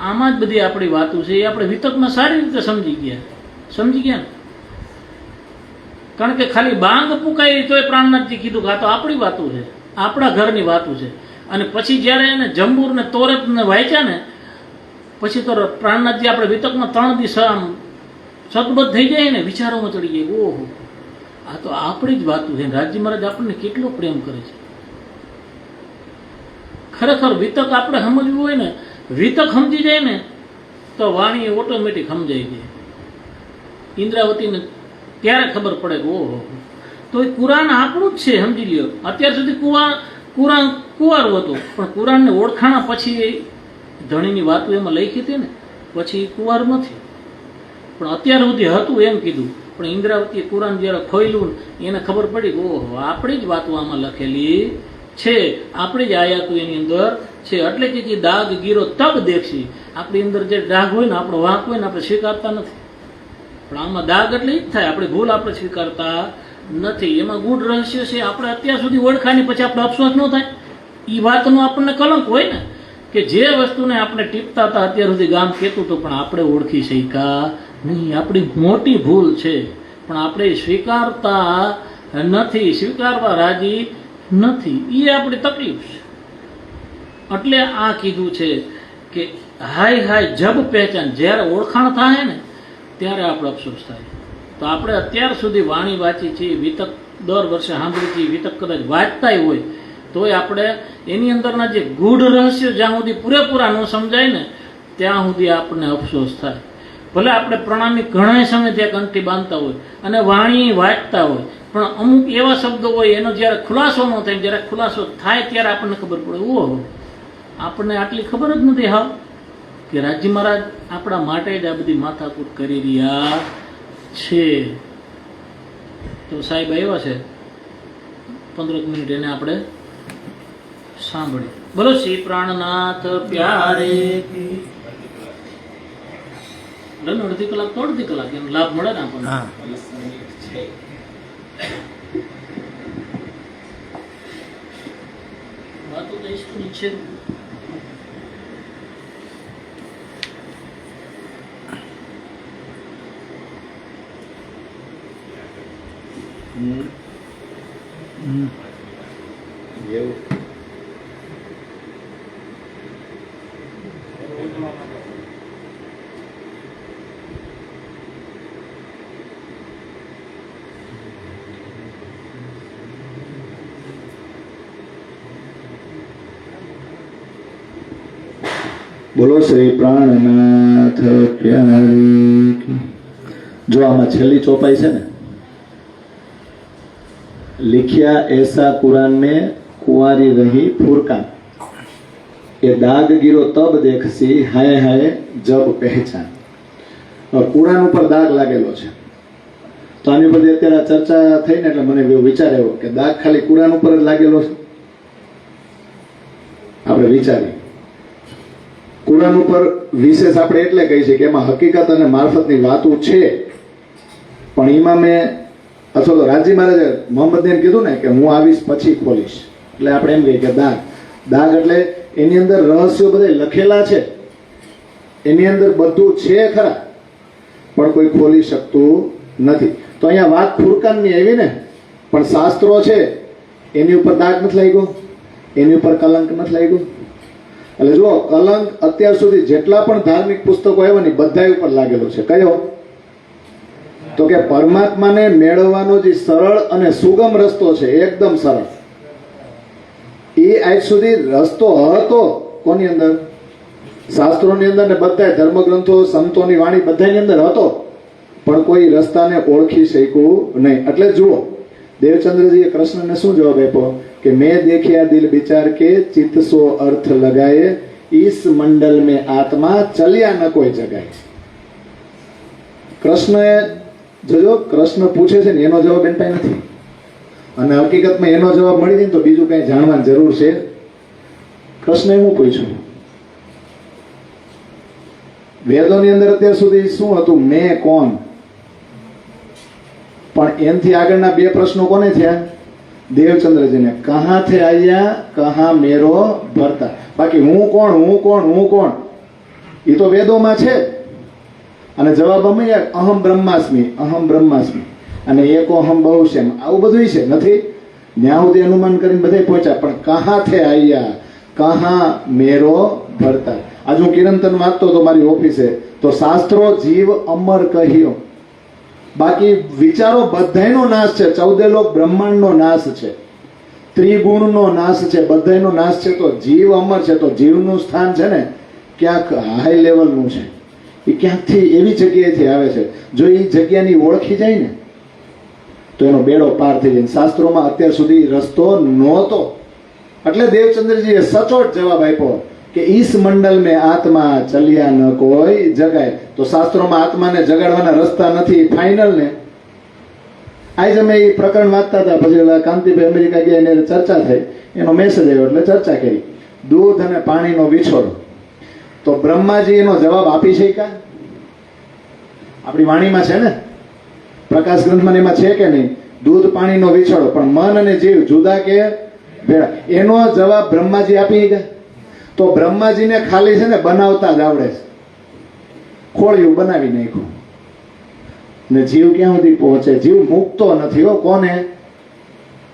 આમાં જ બધી આપણી વાતો છે. એ આપણે વિતકમાં સારી રીતે સમજી ગયા ને. કારણ કે ખાલી બાંગ પુકાઈ તો એ પ્રાણનાથજી કીધું કે આ તો આપણી વાતો છે, આપણા ઘરની વાતો છે. અને પછી જ્યારે એને જંબૂર ને તોરત ને વાંચ્યા ને પછી તો પ્રાણનાથજી આપણે વિતકમાં 3 દિવસ આમ સતબદ્ધ થઈ જાય ને, વિચારોમાં ચડી જાય ઓહો આ તો આપણી જ વાતો છે. રાજ્ય મહારાજ આપણને કેટલો પ્રેમ કરે છે. ખરેખર વિતક આપણે સમજવું હોય ને, વિતક સમજી જાય ને તો વાણી ઓટોમેટિક સમજાઈ જાય. ઇન્દ્રાવતીને ત્યારે ખબર પડે કે ઓહો તો એ કુરાન આપણું જ છે, સમજી લ્યો. અત્યાર સુધી કુરાન કુંવારું હતું, પણ કુરાનને ઓળખાણા પછી ધણીની વાતો એમાં લખી હતી ને, પછી કુંવાર નથી. પણ અત્યાર સુધી હતું એમ કીધું, પણ ઇન્દ્રાવતીએ કુરાન જ્યારે ખોલ્યું એને ખબર પડી કે ઓહો આપણી જ વાતો આમાં લખેલી છે, આપણી જ આયાતો એની અંદર છે. એટલે કે દાગ ગીરો તબ દેખશી, આપણી અંદર જે ડાઘ હોય ને, આપણો વાંક હોય ને, આપણે સ્વીકારતા નથી. પણ આમાં દાગ એટલે એ જ થાય, આપણી ભૂલ આપણે સ્વીકારતા નથી. એમાં ગૂઢ રહસ્ય છે, આપણે અત્યાર સુધી ઓળખાની પછી આપણે અફસોસ ન થાય. એ વાતનો આપણને કલંક હોય ને, કે જે વસ્તુને આપણે ટીપતા હતા અત્યાર સુધી ગામ કહેતું હતું, પણ આપણે ઓળખી શક્યા નહીં. આપણી મોટી ભૂલ છે, પણ આપણે સ્વીકારતા નથી, સ્વીકારવા રાજી નથી. એ આપણી તકલીફ છે. એટલે આ કીધું છે કે હાય હાય જબ પહેચાન, જ્યારે ઓળખાણ થાય ને ત્યારે આપણે અફસોસ થાય. તો આપણે અત્યાર સુધી વાણી વાંચી છીએ, વિતક દર વર્ષે સાંભળી છીએ, વિતક કદાચ વાંચતા હોય તોય આપણે એની અંદરના જે ગૂઢ રહસ્યો જ્યાં સુધી પૂરેપૂરા ન સમજાય ને ત્યાં સુધી આપણને અફસોસ થાય. ભલે આપણે પ્રણામી ઘણા સમય ત્યાં કંઠી બાંધતા હોય અને વાણી વાંચતા હોય, પણ અમુક એવા શબ્દો હોય એનો જ્યારે ખુલાસો ન થાય, જ્યારે ખુલાસો થાય ત્યારે આપણને ખબર પડે ઓહો આપણને આટલી ખબર જ નથી હા કે રાજી મહારાજ આપણા માટે જ આ બધી માથાકૂટ કરી રહ્યા છે. તો સાહેબ આવ્યા છે, 15 મિનિટ એને આપણે સાંભળીએ. બોલો શ્રી પ્રાણનાથ પ્યારે. અડધી કલાક તો અડધી કલાક એમ લાભ મળે ને આપણને. વાતો તો ઈશ્વરની છે. બોલો શ્રી પ્રાણનાથ પ્યારે. જો આમાં છેલ્લી ચોપાઈ છે ને, लिखिया ऐसा कुरान में कुंवारी रही फुरकान, ये दाग गिरो तब देखसी हाय हाय जब पहचान. કુરાન ઉપર દાગ લાગેલો છે, તો આની પર અત્યારે ચર્ચા થઈ ને એટલે મને વિચાર આવ્યો કે દાગ ખાલી કુરાન ઉપર જ લાગેલો છે. આપણે વિચારીએ કુરાન ઉપર વિશેષ આપણે એટલે કહી છે કે એમાં હકીકત અને મારફતની વાતો છે, પણ ઇમામે અથવા તો રાજી મહારાજે મોહમ્મદને કીધું ને કે હું આવીશ પછી ખોલીશ, એટલે આપણે એમ કહીએ કે દાગ દાગ એટલે એની અંદર રહસ્યો બધા લખેલા છે, એની અંદર બધું છે ખરા, પણ કોઈ ખોલી શકતું નથી. તો અહીંયા વાત ફુરકાનની આવી ને, પણ શાસ્ત્રો છે એની ઉપર દાગ નથી લાગ્યો, એની ઉપર કલંક નથી લાગ્યો. એટલે જો કલંક અત્યાર સુધી જેટલા પણ ધાર્મિક પુસ્તકો આવ્યા ને બધા ઉપર લાગેલો છે. કયો? તો કે પરમાત્માને મેળવવાનો જે સરળ અને સુગમ રસ્તો છે, એકદમ સરળ, એ આજ સુધી રસ્તો હતો કોની અંદર? શાસ્ત્રોની અંદર ને બધા ધર્મગ્રંથો સંતોની વાણી બધાની અંદર હતો, પણ કોઈ રસ્તાને ઓળખી શક્યું નહીં. એટલે જુઓ દેવચંદ્રજીએ કૃષ્ણને શું જવાબ આપ્યો કે મેં દેખ્યા દિલ વિચાર કે ચિત્ત સો અર્થ લગાએ, ઈસ મંડલ में આત્મા ચલ્યા ન કોઈ જગાય. કૃષ્ણએ જોજો કૃષ્ણ પૂછે છે ને એનો જવાબ એન પાસે નથી, અને હકીકતમાં એનો જવાબ મળી જાય તો બીજું કઈ જાણવાની જરૂર છે? કૃષ્ણએ હું પૂછ્યું વેદોની અંદર અત્યાર સુધી શું હતું? મેં કોણ? પણ એનથી આગળના બે પ્રશ્નો કોને થયા? દેવચંદ્રજીને. કહા થે આયા કહા મેરો ભરતા. બાકી હું કોણ, હું કોણ, હું કોણ એ તો વેદોમાં છે, અને જવાબ અમે અહમ બ્રહ્માસ્મિ, અહમ બ્રહ્માસ્મિ, અને એકો અહમ બહુ છે, આવું બધું છે નથી. ત્યાં સુધી અનુમાન કરીને બધા પહોંચ્યા, પણ કહા થે આયા કહા મેરો ભરતા. આજ હું કિરંતન વાંચતો હતો મારી ઓફિસે, તો શાસ્ત્રો જીવ અમર કહ્યો, બાકી વિચારો બધાયનો નાશ છે, 14 લોક બ્રહ્માંડનો નાશ છે, ત્રિગુણનો નાશ છે, બધાયનો નાશ છે, તો જીવ અમર છે. તો જીવનું સ્થાન છે ને ક્યાંક હાઈ લેવલનું છે, એ ક્યાંકથી એવી જગ્યાએથી આવે છે. જો એ જગ્યાની ઓળખી જાય ને તો એનો બેડો પાર થઈ જાય. શાસ્ત્રોમાં અત્યાર સુધી રસ્તો નહોતો, એટલે દેવચંદ્રજીએ સચોટ જવાબ આપ્યો કે ઈસ મંડલ મેં આત્મા ચલ્યા ન કોઈ જગાય. તો શાસ્ત્રોમાં આત્માને જગાડવાના રસ્તા નથી, ફાઇનલ ને. આજે અમે એ પ્રકરણ વાંચતા હતા, પછી ઓલા કાંતિભાઈ અમેરિકા ગયા, એને ચર્ચા થઈ, એનો મેસેજ આવ્યો એટલે ચર્ચા કરી. દૂધ અને પાણીનો વિછોડ, તો બ્રહ્માજી એનો જવાબ આપી શક્યા? આપણી વાણીમાં છે ને, પ્રકાશ ગ્રંથમાં એમાં છે કે નહીં, દૂધ પાણીનો વિછોડો, પણ મન અને જીવ જુદા કે ભેળા, એનો જવાબ બ્રહ્માજી આપી ગયા? તો બ્રહ્માજીને ખાલી છે ને બનાવતા જ આવડે છે, ખોળિયું બનાવી નાખ્યું. ને જીવ ક્યાં સુધી પહોંચે? જીવ મુક્તો નથી હો. કોને?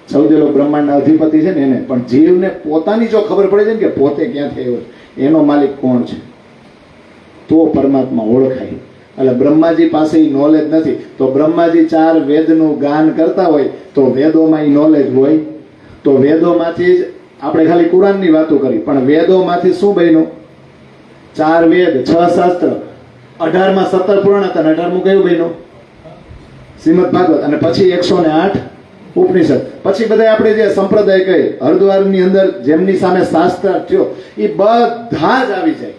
સૌદેલો બ્રહ્માંડના અધિપતિ છે ને એને. પણ જીવને પોતાની જો ખબર પડે છે ને કે પોતે ક્યાંથી આવ્યો છે, એનો માલિક કોણ છે, તો પરમાત્મા ઓળખાય. એટલે બ્રહ્માજી પાસે એ નોલેજ નથી. તો બ્રહ્માજી 4 વેદનું ગાન કરતા હોય તો વેદોમાં એ નોલેજ હોય? તો વેદોમાંથી જ આપણે ખાલી કુરાનની વાતો કરી, પણ વેદોમાંથી શું બન્યું? 4 વેદ, 6 શાસ્ત્ર, 18માં 17 પુરાણ હતા, અને 18મું કયું બન્યું? શ્રીમદ ભાગવત. અને પછી 108 ઉપનિષદ. પછી બધા આપણે જે સંપ્રદાય કહી, હરિદ્વારની અંદર જેમની સામે શાસ્ત્ર થયો, એ બધા જ આવી જાય.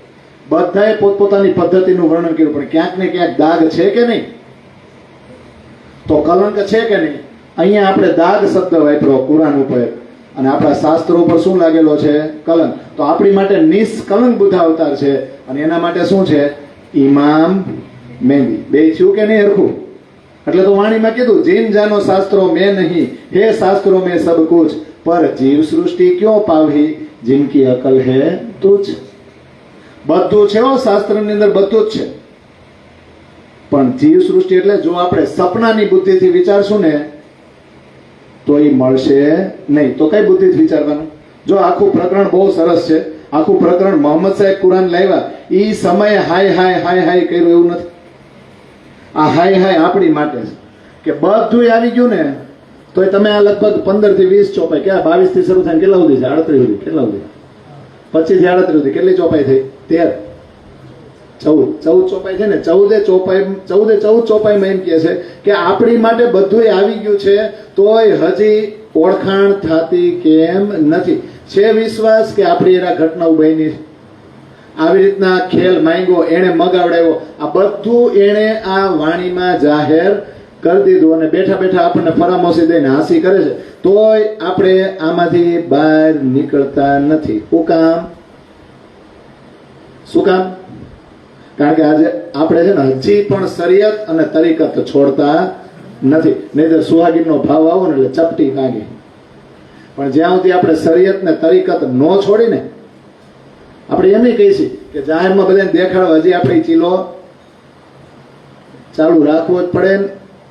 બધાએ પોતપોતાની પદ્ધતિનું વર્ણન કર્યું, પણ ક્યાંક ને ક્યાંક દાગ છે કે નહીં? તો કલંક છે કે નહીં? અહીંયા આપણે દાગ શબ્દ વાપર્યો કુરાન ઉપર, અને આપણા શાસ્ત્રો ઉપર શું લાગેલો છે? કલંક. તો આપણી માટે નિષ્કલંક બુદ્ધ અવતાર છે, અને એના માટે શું છે? ઇમામ મહેંદી. બે થયું કે નહીં હરખું? એટલે તો વાણીમાં કીધું, જીન જાનો શાસ્ત્રો મેં નહીં, હે શાસ્ત્રો મેં સબ કુછ, પર જીવ સૃષ્ટિ ક્યો પાવી, જિનકી અકલ હે તુજ. બધું છે હો, શાસ્ત્રની અંદર બધું જ છે, પણ જીવ સૃષ્ટિ એટલે જો આપણે સપનાની બુદ્ધિથી વિચારશું ને તો એ મળશે નહીં. તો કઈ બુદ્ધિથી વિચારવાનું? જો આખું પ્રકરણ બહુ સરસ છે, આખું પ્રકરણ મોહમ્મદ સાહેબ કુરાન લાવ્યા, એ સમયે હાય હાય હાય હાય કર્યું એવું નથી. આ હાય હાય આપણી માટે છે કે બધું આવી ગયું ને, તો તમે આ લગભગ 15 થી 20 ચોપાઈ, ક્યાં 22 થી શરૂ થાય, કેટલા સુધી છે? 38 સુધી. કેટલા સુધી? 25 થી 38 સુધી. કેટલી ચોપાઈ થઈ? 13, 14 ચોપાઈ છે ને. 14 ચોપાઈમાં એમ કહે છે કે આપણી માટે બધું આવી ગયું છે, તોય હજી ઓળખાણ થતી કેમ નથી? છે વિશ્વાસ કે આપણી એના ઘટનાઓ બની? આવી રીતના ખેલ માંગ્યો, એને મગાવડાવ્યો, આ બધું એને આ વાણીમાં જાહેર કરી દીધું, અને બેઠા બેઠા આપણને ફરામોશી દઈને હાંસી કરે છે, તોય આપણે આમાંથી બહાર નીકળતા નથી. શું કામ? શું કામ? કારણ કે આજે આપણે છે ને હજી પણ શરીયત અને તરીકત છોડતા નથી. નહીં તો સુહાગીનો ભાવ આવો ને એટલે ચપટી કાઢી. પણ જ્યાં સુધી આપણે શરીયત ને તરીકત ન છોડીને, આપણે એમ કહીશું કે જાહેરમાં બધાને દેખાડો, હજી આપણે ચીલો ચાલુ રાખવો જ પડે,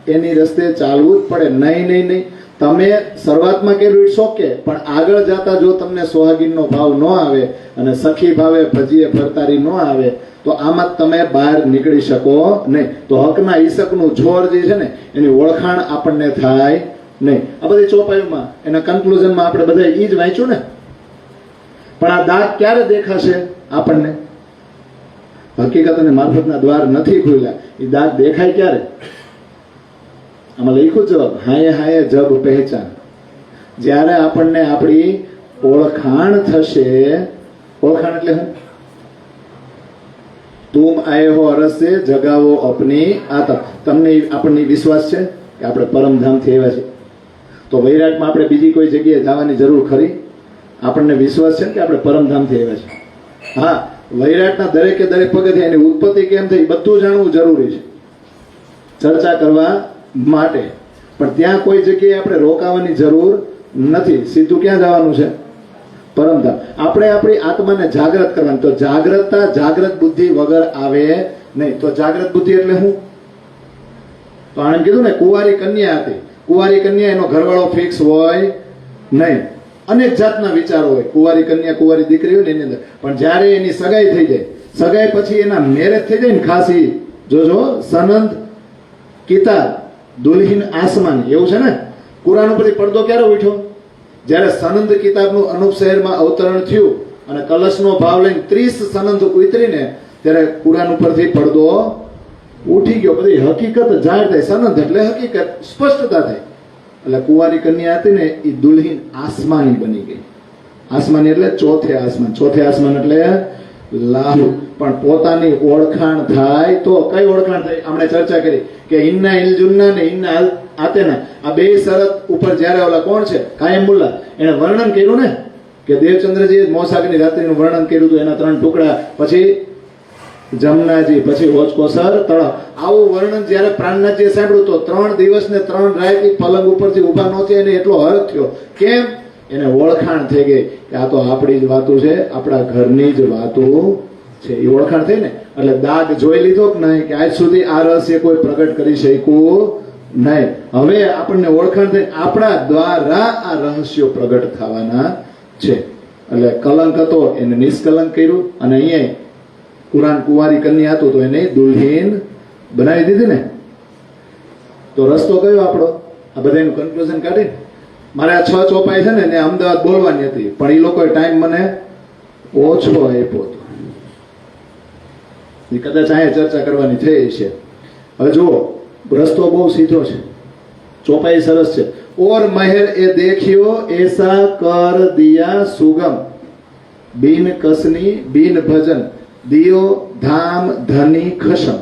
એની રસ્તે ચાલવું જ પડે. નહીં નહીં નહીં, તમે શરૂઆતમાં કર્યું ઇટ્સ ઓકે, પણ આગળ જતા જો તમને સોહાગીનનો ભાવ ન આવે અને સખી ભાવે ભજીએ ફરતારી ન આવે, તો આમાં તમે બહાર નીકળી શકો નહીં. તો હકના ઈસકનું જોર જે છે ને, એની ઓળખાણ આપણને થાય નહીં. આ બધી ચોપાઈમાં એના કન્ક્લુઝનમાં આપણે બધા એ જ વાંચ્યું ને. પણ આ દાગ ક્યારે દેખાશે આપણને? હકીકત અને મારફતના દ્વાર નથી ખુલ્યા, એ દાગ દેખાય ક્યારે? આમાં લખ્યું જવાબ, હાય હાય જબ પહેચાન. જ્યારે આપણને આપણી ઓળખાણ થશે. ઓળખાણ એટલે શું? તુમ આયે હો અરસ સે જગાવો અપની આત્મા. તમને આપણને વિશ્વાસ છે કે આપણે પરમધામથી આવ્યા છીએ? તો વૈરાટમાં આપણે બીજી કોઈ જગ્યાએ જવાની જરૂર ખરી? આપણને વિશ્વાસ છે કે આપણે પરમધામથી આવ્યા છીએ? હા, વૈરાટના દરેકે દરેક પગથિયે એની ઉત્પત્તિ કેમ થઈ બધું જાણવું જરૂરી છે ચર્ચા કરવા માટે. પણ ત્યાં કોઈ જગ્યાએ આપણે રોકાવાની જરૂર નથી. સીધું ક્યાં જવાનું છે? પરમધામ. આપણે આપણી આત્માને જાગૃત કરવાની. તો જાગૃતતા જાગૃત બુદ્ધિ વગર આવે નહીં. તો જાગૃત બુદ્ધિ એટલે શું? તો આણે કીધું ને, કુંવારી કન્યા હતી. કુંવારી કન્યા એનો ઘરવાળો ફિક્સ હોય નહીં. અનેક જાતના વિચારો હોય. કુંવારી કન્યા, કુંવારી દીકરી હોય ને એની અંદર. પણ જ્યારે એની સગાઈ થઈ જાય, સગાઈ પછી એના મેરેજ થઈ જાય ને, ખાસી જોજો, સનંદ કિતાબ દુલ્હીન આસમાન, એવું છે ને. કુરાન ઉપરથી પડદો ક્યારે ઉઠ્યો? જ્યારે સનંદ કિતાબનું અનુપ શહેરમાં અવતરણ થયું અને કલશનો ભાવ લઈને 30 સનંદ ઉતરીને, ત્યારે કુરાન ઉપરથી પડદો ઉઠી ગયો. બધી હકીકત જાહેર થાય. સનંદ એટલે હકીકત, સ્પષ્ટતા થાય. એટલે કુંવારી કન્યા હતી ને એ દુલ્હીન આસમાની બની ગઈ. આસમાની એટલે ચોથે આસમાન. ચોથે આસમાન એટલે લાહુ. પણ પોતાની ઓળખાણ થાય તો કઈ ઓળખાણ થાય? આપણે ચર્ચા કરી કે ઇન્ના ઇલજુન્ના ને ઇન્ના આતેના, આ બે શરત ઉપર જ્યારે ઓલા કોણ છે કાયમુલ્લા એને વર્ણન કર્યું ને કે દેવચંદ્રજીએ મોસાગની રાત્રિનું વર્ણન કર્યું હતું, એના 3 ટુકડા, પછી જમનાજી, પછી ઓચકોસર તળાવ. આવું વર્ણન જ્યારે પ્રાણનાથજીએ સાંભળ્યું તો 3 દિવસ ને 3 રાત પલંગ ઉપરથી ઊભા ન થયા. એને એટલો હર્ષ થયો. કેમ? એને ઓળખાણ થઈ ગઈ કે આ તો આપણી જ વાતો છે, આપણા ઘરની જ વાતો છે. એ ઓળખાણ થઈ ને એટલે દાગ જોઈ લીધો કે નહીં કે આજ સુધી આ રહસ્ય કોઈ પ્રગટ કરી શક્યું નહીં. હવે આપણને ઓળખાણ થઈ, આપણા દ્વારા આ રહસ્યો પ્રગટ થવાના છે. એટલે કલંક હતો એને નિષ્કલંક કર્યું, અને અહીંયા કુરાન કુંવારી કન્યા હતું તો એને દુલ્હીન બનાવી દીધી ને. તો રસ્તો કયો આપણો? આ બધાનું કન્ક્લુઝન કાઢી મારે આ 6 ચોપાઈ છે ને અમદાવાદ બોલવાની હતી, પણ એ લોકોએ ટાઈમ મને ઓછો આપ્યો હતો. કદાચ અહીંયા ચર્ચા કરવાની થઈ છે. હવે જુઓ, રસ્તો બહુ સીધો છે, ચોપાઈ સરસ છે. ઓર મહેર એ દેખ્યો એસા કર દિયા સુગમ, બિન કસની બિન ભજન, દિયો ધામ ધની ખસમ.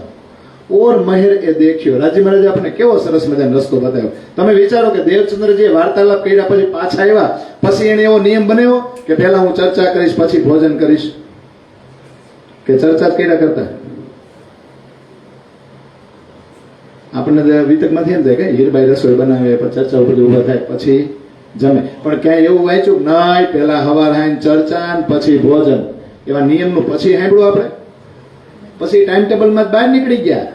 ઓર મહેર એ દેખ્યો. રાજી મહારાજે આપણને કેવો સરસ મજાનો રસ્તો બતાવ્યો. તમે વિચારો કે દેવચંદ્રજીએ વાર્તાલાપ કર્યા પછી પાછા આવ્યા, પછી એને એવો નિયમ બનાવ્યો કે પહેલા હું ચર્ચા કરીશ પછી ભોજન કરીશ, કે ચર્ચા જ કર્યા કરતા. આપણને વિતકમાંથી એમ થાય કે હીરબાઈ રસોઈ બનાવે, પછી ચર્ચા ઉપર ઉભા થાય, પછી જમે. પણ ક્યાંય એવું વાંચ્યું નહીં પહેલા હવાર હાઈન ચર્ચા પછી ભોજન, એવા નિયમનું પછી સાંભળ્યું આપણે? પછી ટાઈમ ટેબલમાં જ બહાર નીકળી ગયા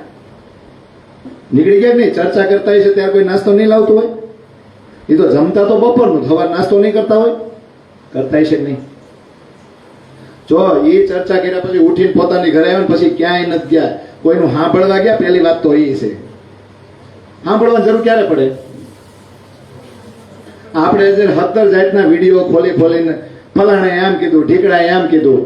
નહીં. ચર્ચા કરતા હોય છે ત્યારે કોઈ નાસ્તો નહીં લાવતું હોય? એ તો જમતા તો બપોરનું, સવાર નાસ્તો નહીં કરતા હોય? કરતા છે નહીં. જો એ ચર્ચા કર્યા પછી ઉઠીને પોતાની ઘરે આવ્યા પછી ક્યાંય નથી ગયા, કોઈનું સાંભળવા ગયા. પહેલી વાત તો એ છે, સાંભળવાની જરૂર ક્યારે પડે? આપણે જે 17 જાતના વિડીયો ખોલીને ફલાણે એમ કીધું, ઢીકડાએ એમ કીધું,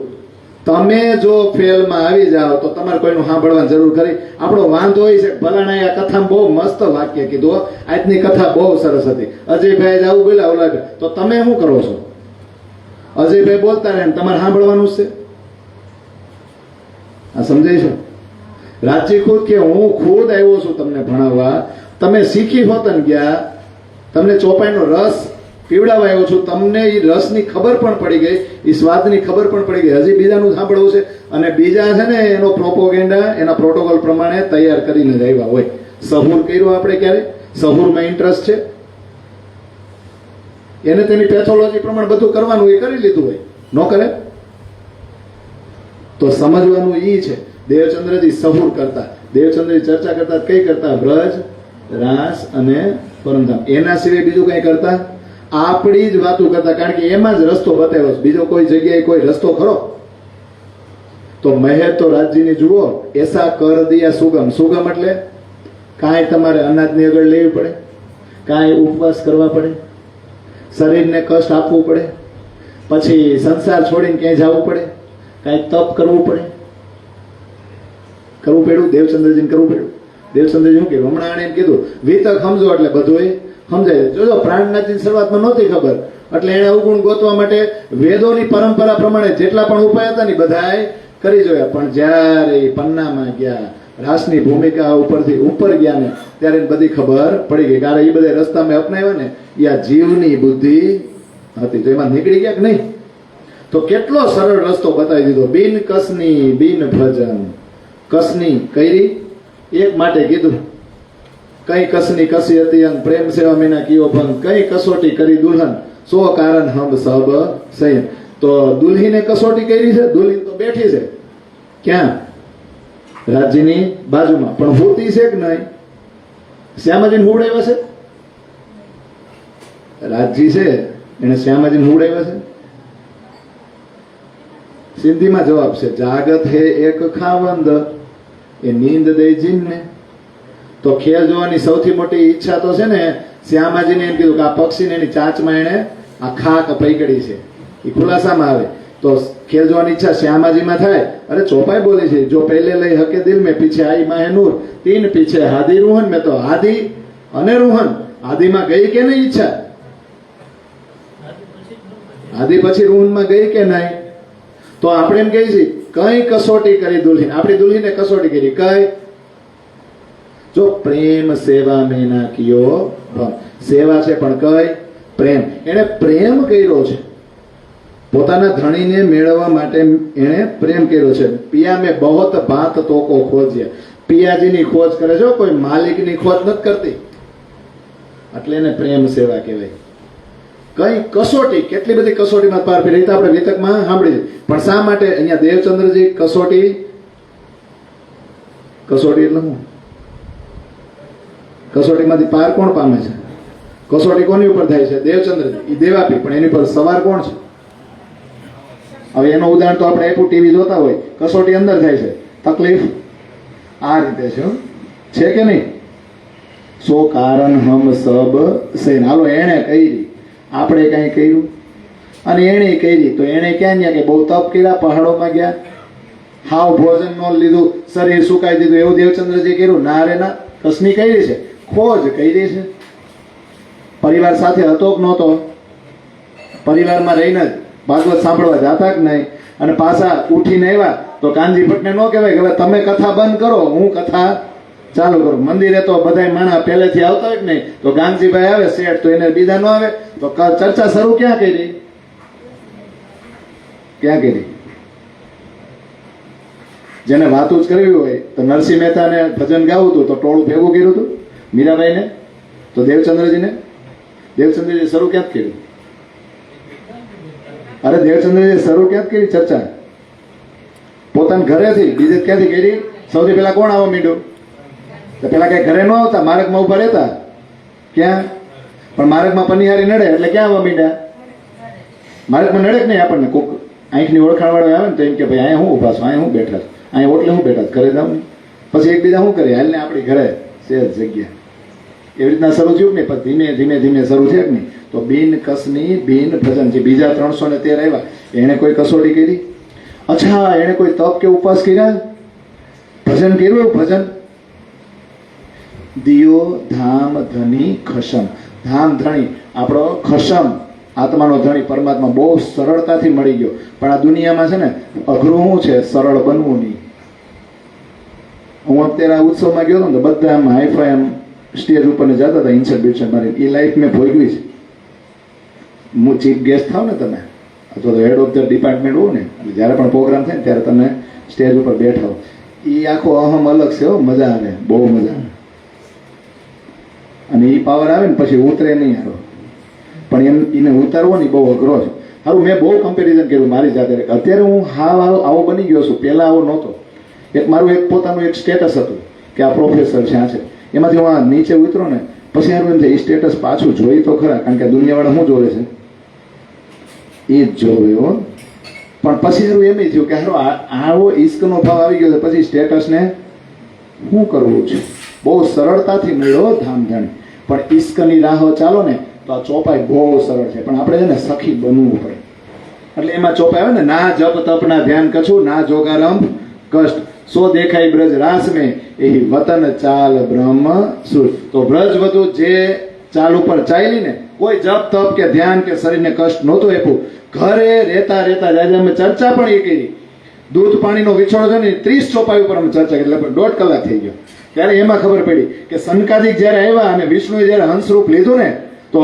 તમે જો ફેલમાં આવી જાઓ તો તમારે કોઈનું સાંભળવાની જરૂર ખરી? આપણો વાંધો એ છે ફલાણાએ આ કથામાં બહુ મસ્ત વાક્ય કીધું, આજની કથા બહુ સરસ હતી, અજયભાઈ આવું બોલ્યા ઓલા, તો તમે શું કરો છો? અજયભાઈ બોલતા રહે તમારે સાંભળવાનું છે. આ સમજાય છે? રાજી ખુદ કે હું ખુદ આવ્યો છું તમને ભણાવવા, તમે શીખી હોત ને ગયા, તમને ચોપાઈનો રસ પીવડાવવા આવ્યો છું, તમને એ રસની ખબર પણ પડી ગઈ, એ સ્વાદની ખબર પણ પડી ગઈ. હજી બીજાનું સાંભળવું છે, અને બીજા છે ને એનો પ્રોપોગેન્ડા એના પ્રોટોકોલ પ્રમાણે તૈયાર કરીને જ આવ્યા હોય. સહુર કર્યો આપણે ક્યારે? સહુરમાં ઇન્ટરેસ્ટ છે એને, તેની પેથોલોજી પ્રમાણે બધું કરવાનું એ કરી લીધું હોય, ન કરે તો સમજવાનું ઈ છે. દેવચંદ્રજી સહુર કરતા, દેવચંદ્રજી ચર્ચા કરતા, કઈ કરતા? વ્રજ, રાસ અને પરમધામ. એના સિવાય બીજું કઈ કરતા? આપણી જ વાતો કરતા, કારણ કે એમાં જ રસ્તો બતાવ્યો છે. બીજો કોઈ જગ્યાએ કોઈ રસ્તો ખરો? તો મહેર તો રાજ્યની જુઓ, એસા કર દિયા સુગમ. સુગમ એટલે કાંઈ તમારે અનાજની આગળ લેવી પડે, કાંઈ ઉપવાસ કરવા પડે, શરીરને કષ્ટ આપવું પડે, પછી સંસાર છોડીને ક્યાંય જવું પડે, કાંઈ તપ કરવું પડે. કરવું પડ્યું? દેવચંદ્રજીને કરવું પડ્યું. દેવચંદ્રજી શું કીધું? હમણાં એમ કીધું વિતક સમજો એટલે બધું સમજાય. જોજો પ્રાણનાથની શરૂઆતમાં નહોતી ખબર, એટલે એને અવગુણ ગોતવા માટે વેદોની પરંપરા પ્રમાણે જેટલા પણ ઉપાય હતા ને બધાય કરી જોયા. પણ જ્યારે પન્નામાં ગયા, રાસની ભૂમિકા ઉપરથી ઉપર ગયા ને ત્યારે બધી ખબર પડી ગઈ. કારણ એ બધા રસ્તામાં અપનાવ્યા ને એ આ જીવની બુદ્ધિ હતી, તો એમાં નીકળી ગયા કે નહીં? તો કેટલો સરળ રસ્તો બતાવી દીધો. બિન કસની બિન ભજન. કસની કરી એક માટે કીધું, કઈ કસની કસી હતી અંગ, પ્રેમ સેવા મીના કિયો ભંગ, કઈ કસોટી કરી દુલ્હન, સો કારણ હમ સબ સંયમ. તો દુલ્હીને કસોટી કરી છે, દુલ્હી તો બેઠી છે ક્યાં? રાજ્યની બાજુમાં. પણ હોતી છે કે નહીં? શ્યામાજીને હુવડાવ્યા છે? રાજજી છે એને શ્યામાજીને હુવડાવ્યા છે? સિંધીમાં જવાબ છે, જાગત હે એક ખાવંદ એ નીંદ દે જીનને. તો ખેલ જોવાની સૌથી મોટી ઈચ્છા તો છે ને શ્યામાજીને એમ કીધું કે આ પક્ષીને એની ચાંચમાં એને આ ખાક પૈકડી છે, એ ખુલાસામાં આવે. તો ખેલ જોવાની ઈચ્છા શ્યામાજીમાં થાય. અરે ચોપાઈ બોલી છે, જો પહેલે લઈ હકે દિલ મેં, પીછે આઈ માહે નૂર, તીન પીછે હાદી રૂહન મેં. તો હાદી અને રૂહન આદિમાં ગઈ કે નહીં ઈચ્છા? આદિ પછી રૂહમાં ગઈ કે નહીં? તો આપણે એમ કહીએ છીએ કઈ કસોટી કરી દુલ્હી, આપણી દુલ્હીને કસોટી કરી કઈ? જો પ્રેમ સેવા મેં ના કિયો ભમ. સેવા છે પણ કઈ? પ્રેમ. એને પ્રેમ કર્યો છે, પોતાના ધણીને મેળવવા માટે એને પ્રેમ કર્યો છે. પિયા મેં બહોત ભાત તોકો ખોજ્યા. પિયાજીની ખોજ કરે છે, કોઈ માલિકની ખોજ નથી કરતી, એટલે એને પ્રેમ સેવા કહેવાય. કઈ કસોટી, કેટલી બધી કસોટીમાં પાર ફેરી તો આપણે વિતકમાં સાંભળી. પણ શા માટે અહીંયા દેવચંદ્રજી કસોટી? કસોટી એટલે શું? કસોટીમાંથી પાર કોણ પામે છે? કસોટી કોની ઉપર થાય છે? દેવચંદ્રજી. એ દેવાપી, પણ એની પર સવાર કોણ છે? હવે એનું ઉદાહરણ તો આપણે આપ્યું, ટીવી જોતા હોય, કસોટી અંદર થાય છે, તકલીફ આ રીતે છે કે નહીં? સો કારણ હમ સબ સે. હાલો એણે કરી, આપણે કઈ કર્યું? અને એણે કરી તો એણે ક્યાં ગયા? કે બહુ તપ કર્યા, પહાડોમાં ગયા, હાવ ભોજન ન લીધું, શરીર સુકાઈ દીધું, એવું દેવચંદ્રજી કર્યું? ના રે ના. કસની કરી છે, ખોજ કરી છે. પરિવાર સાથે હતો કે નહોતો? પરિવારમાં રહીને જ ભાગવત સાંભળવા જાતા કે નહીં? અને પાછા ઉઠીને આવ્યા તો કાનજી ભટ્ટને ન કહેવાય કે હવે તમે કથા બંધ કરો, હું કથા ચાલુ કરું. મંદિરે તો બધા માણસ પહેલેથી આવતા હોય કે નહીં? તો ગાંધીભાઈ આવે શેઠ, તો એને બીજા ન આવે તો ચર્ચા શરૂ ક્યાં કરી? ક્યાં કરી? જેને વાતું જ કરવી હોય તો નરસિંહ મહેતાને ભજન ગાવું હતું તો ટોળું ભેગું કર્યું હતું, મીરાબાઈને તો દેવચંદ્રજીને. દેવચંદ્રજી શરૂ ક્યાં કર્યું? અરે દેવચંદ્રજી શરૂ ક્યાં કરી ચર્ચા? પોતાના ઘરેથી, બીજે ક્યાંથી કરી? સૌથી પહેલા કોણ આવવા માંડ્યું? તો પેલા કઈ ઘરે ન આવતા, માર્ગમાં ઉભા રહેતા. ક્યાં? પણ માર્ગમાં પનિહારી નડે એટલે ક્યાં આવવા માંડ્યા? માર્ગમાં નડે કે નહીં આપણને? કોક આંખની ઓળખાણ વાળો આવે ને તો એમ કે ભાઈ અહીંયા હું ઉભા છું, અહીંયા હું બેઠા છું, અહીંયા ઓટલે હું બેઠા, ઘરે જાઉં ને પછી એકબીજા શું કરીએ? હાલ ને આપણી ઘરે છે જગ્યા. એવી રીતના શરૂ થયું ને, પણ ધીમે ધીમે ધીમે શરૂ છે કે નહીં? તો બિન કસની બિન ભજન, જે બીજા 313 આવ્યા એને કોઈ કસોટી કરી? અચ્છા, એને કોઈ તપ કે ઉપવાસ કર્યા? ભજન કર્યું? ભજન દિયો ધામ ધની ખસમ. ધામ ધણી આપણો ખસમ, આત્માનો ધણી પરમાત્મા બહુ સરળતાથી મળી ગયો. પણ આ દુનિયામાં છે ને અઘરું શું છે? સરળ બનવું નહીં. હું અત્યારે આ ઉત્સવમાં ગયો હતો ને તો બધા આમ હાઈફાઈ આમ સ્ટેજ ઉપર ને જતા હતા, ઇન્સર્ટ બિન્સર્ટ મારી. એ લાઈફ મેં ભોગવી છે. હું ચીફ ગેસ્ટ થાવ ને તમે, અથવા તો હેડ ઓફ ધ ડિપાર્ટમેન્ટ હોવ ને, જ્યારે પણ પ્રોગ્રામ થાય ને ત્યારે તમે સ્ટેજ ઉપર બેઠા હો, એ આખો અહમ અલગ છે હો. મજા આવે, બહુ મજા આવે. અને એ પાવર આવે ને પછી ઉતરે નહીં હારો, પણ એને ઉતારવો ને બહુ અઘરો છે. સારું, મેં બહુ કમ્પેરિઝન કર્યું મારી જાતે. અત્યારે હું હાવ આવો બની ગયો છું, પહેલા આવો નહોતો. એક મારું એક પોતાનું એક સ્ટેટસ હતું કે આ પ્રોફેસર છે, આ છે. એમાંથી હું આ નીચે ઉતરો ને પછી સારું એમ થાય એ સ્ટેટસ પાછું જોઈ તો ખરા, કારણ કે દુનિયાવાળા શું જોવે છે? એ જ જોવે હો. પણ પછી સારું એમ થયું કે હારો આવો ઈશ્કનો ભાવ આવી ગયો પછી સ્ટેટસને શું કરવું છે? બહુ સરળતાથી મળ્યો ધામધણી. પણ ઈશ્કની રાહો ચાલો ને તો આ ચોપાઈ બહુ સરળ છે, પણ આપણે છે ને સખી બનવું પડે. એટલે એમાં ચોપાઈ આવે ને, ના જપ તપ ના ધ્યાન કછું, ના જોગારંભ કષ્ટ, સો દેખાય બ્રજ રાસ મેં એ વતન ચાલ બ્રહ્મ સુર. તો બ્રજ વધુ જે ચાલ ઉપર ચાલી ને, કોઈ જપ તપ કે ધ્યાન કે શરીરને કષ્ટ નહોતું આપ્યું. ઘરે રહેતા રહેતા આજે અમે ચર્ચા પણ એ કરી. દૂધ પાણીનો વિછોડો છે ને 30 ચોપાઈ ઉપર અમે ચર્ચા કરી, એટલે 1.5 કલાક થઈ ગયો. ત્યારે એમાં ખબર પડી કે સનકાદિક જયારે આવ્યા અને વિષ્ણુએ જયારે હંસરૂપ લીધું ને, તો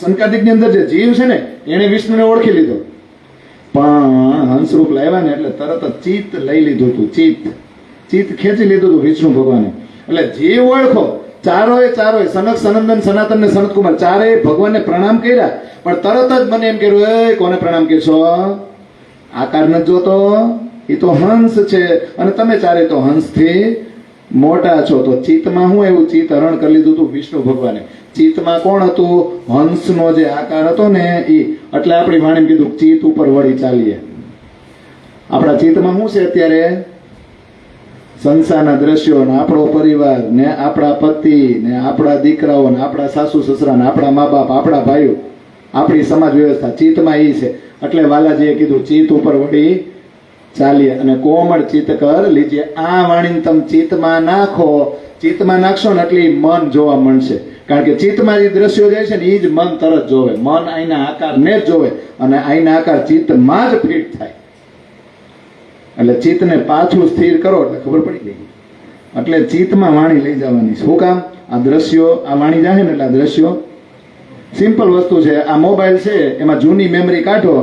સનકાદિક ની અંદર જે જીવ છે ને એને વિષ્ણુને ઓળખી લીધો. પણ હંસરૂપ લાવ્યા ને એટલે તરત જ ચિત્ત લઈ લીધું હતું. ચિત્ત ખેંચી લીધું હતું વિષ્ણુ ભગવાને. એટલે જીવ ઓળખો, ચારોય સનક સનંદન સનાતન ને સનતકુમાર ચારેય ભગવાનને પ્રણામ કર્યા. પણ તરત જ મને એમ કર્યું, એ કોને પ્રણામ કરશો? આકાર નથી જોતો, એ તો હંસ છે, અને તમે ચારે તો હંસથી મોટા છો. તો ચિત્તમાં હું એવું ચિત્ત હરણ કરી લીધું હતું વિષ્ણુ ભગવાને. ચિત્તમાં કોણ હતું? હંસનો જે આકાર હતો ને એ. એટલે આપણી વાણી કીધું ચિત્ત ઉપર વળી ચાલીએ. આપણા ચિત્તમાં શું છે અત્યારે? સંસારના દ્રશ્યો ને આપણો પરિવાર ને આપણા પતિ ને આપણા દીકરાઓ ને આપણા સાસુ સસરા ને આપણા મા બાપ, આપણા ભાઈઓ, આપણી સમાજ વ્યવસ્થા ચિત્તમાં એ છે. એટલે વાલાજીએ કીધું ચિત્ત ઉપર વળી ચાલીએ અને કોમળ ચિત્ત કર લીજીએ. આ વાણીને તમે ચિત્તમાં નાખો, ચિત્તમાં નાખશો ને એટલે મન જોવા મળશે. કારણ કે ચિત્તમાં જે દ્રશ્યો જાય છે ને એ જ મન તરત જોવે. મન અહીંના આકારને જ જોવે અને અહીંના આકાર ચિત્તમાં જ ફિટ થાય. એટલે ચિત્તને પાછું સ્થિર કરો એટલે ખબર પડી ગઈ. એટલે ચિત્તમાં વાણી લઈ જવાની. શું કામ? આ દ્રશ્યો, આ વાણી જાય ને એટલે આ દ્રશ્યો સિમ્પલ વસ્તુ છે. આ મોબાઈલ છે એમાં જૂની મેમરી કાઢો,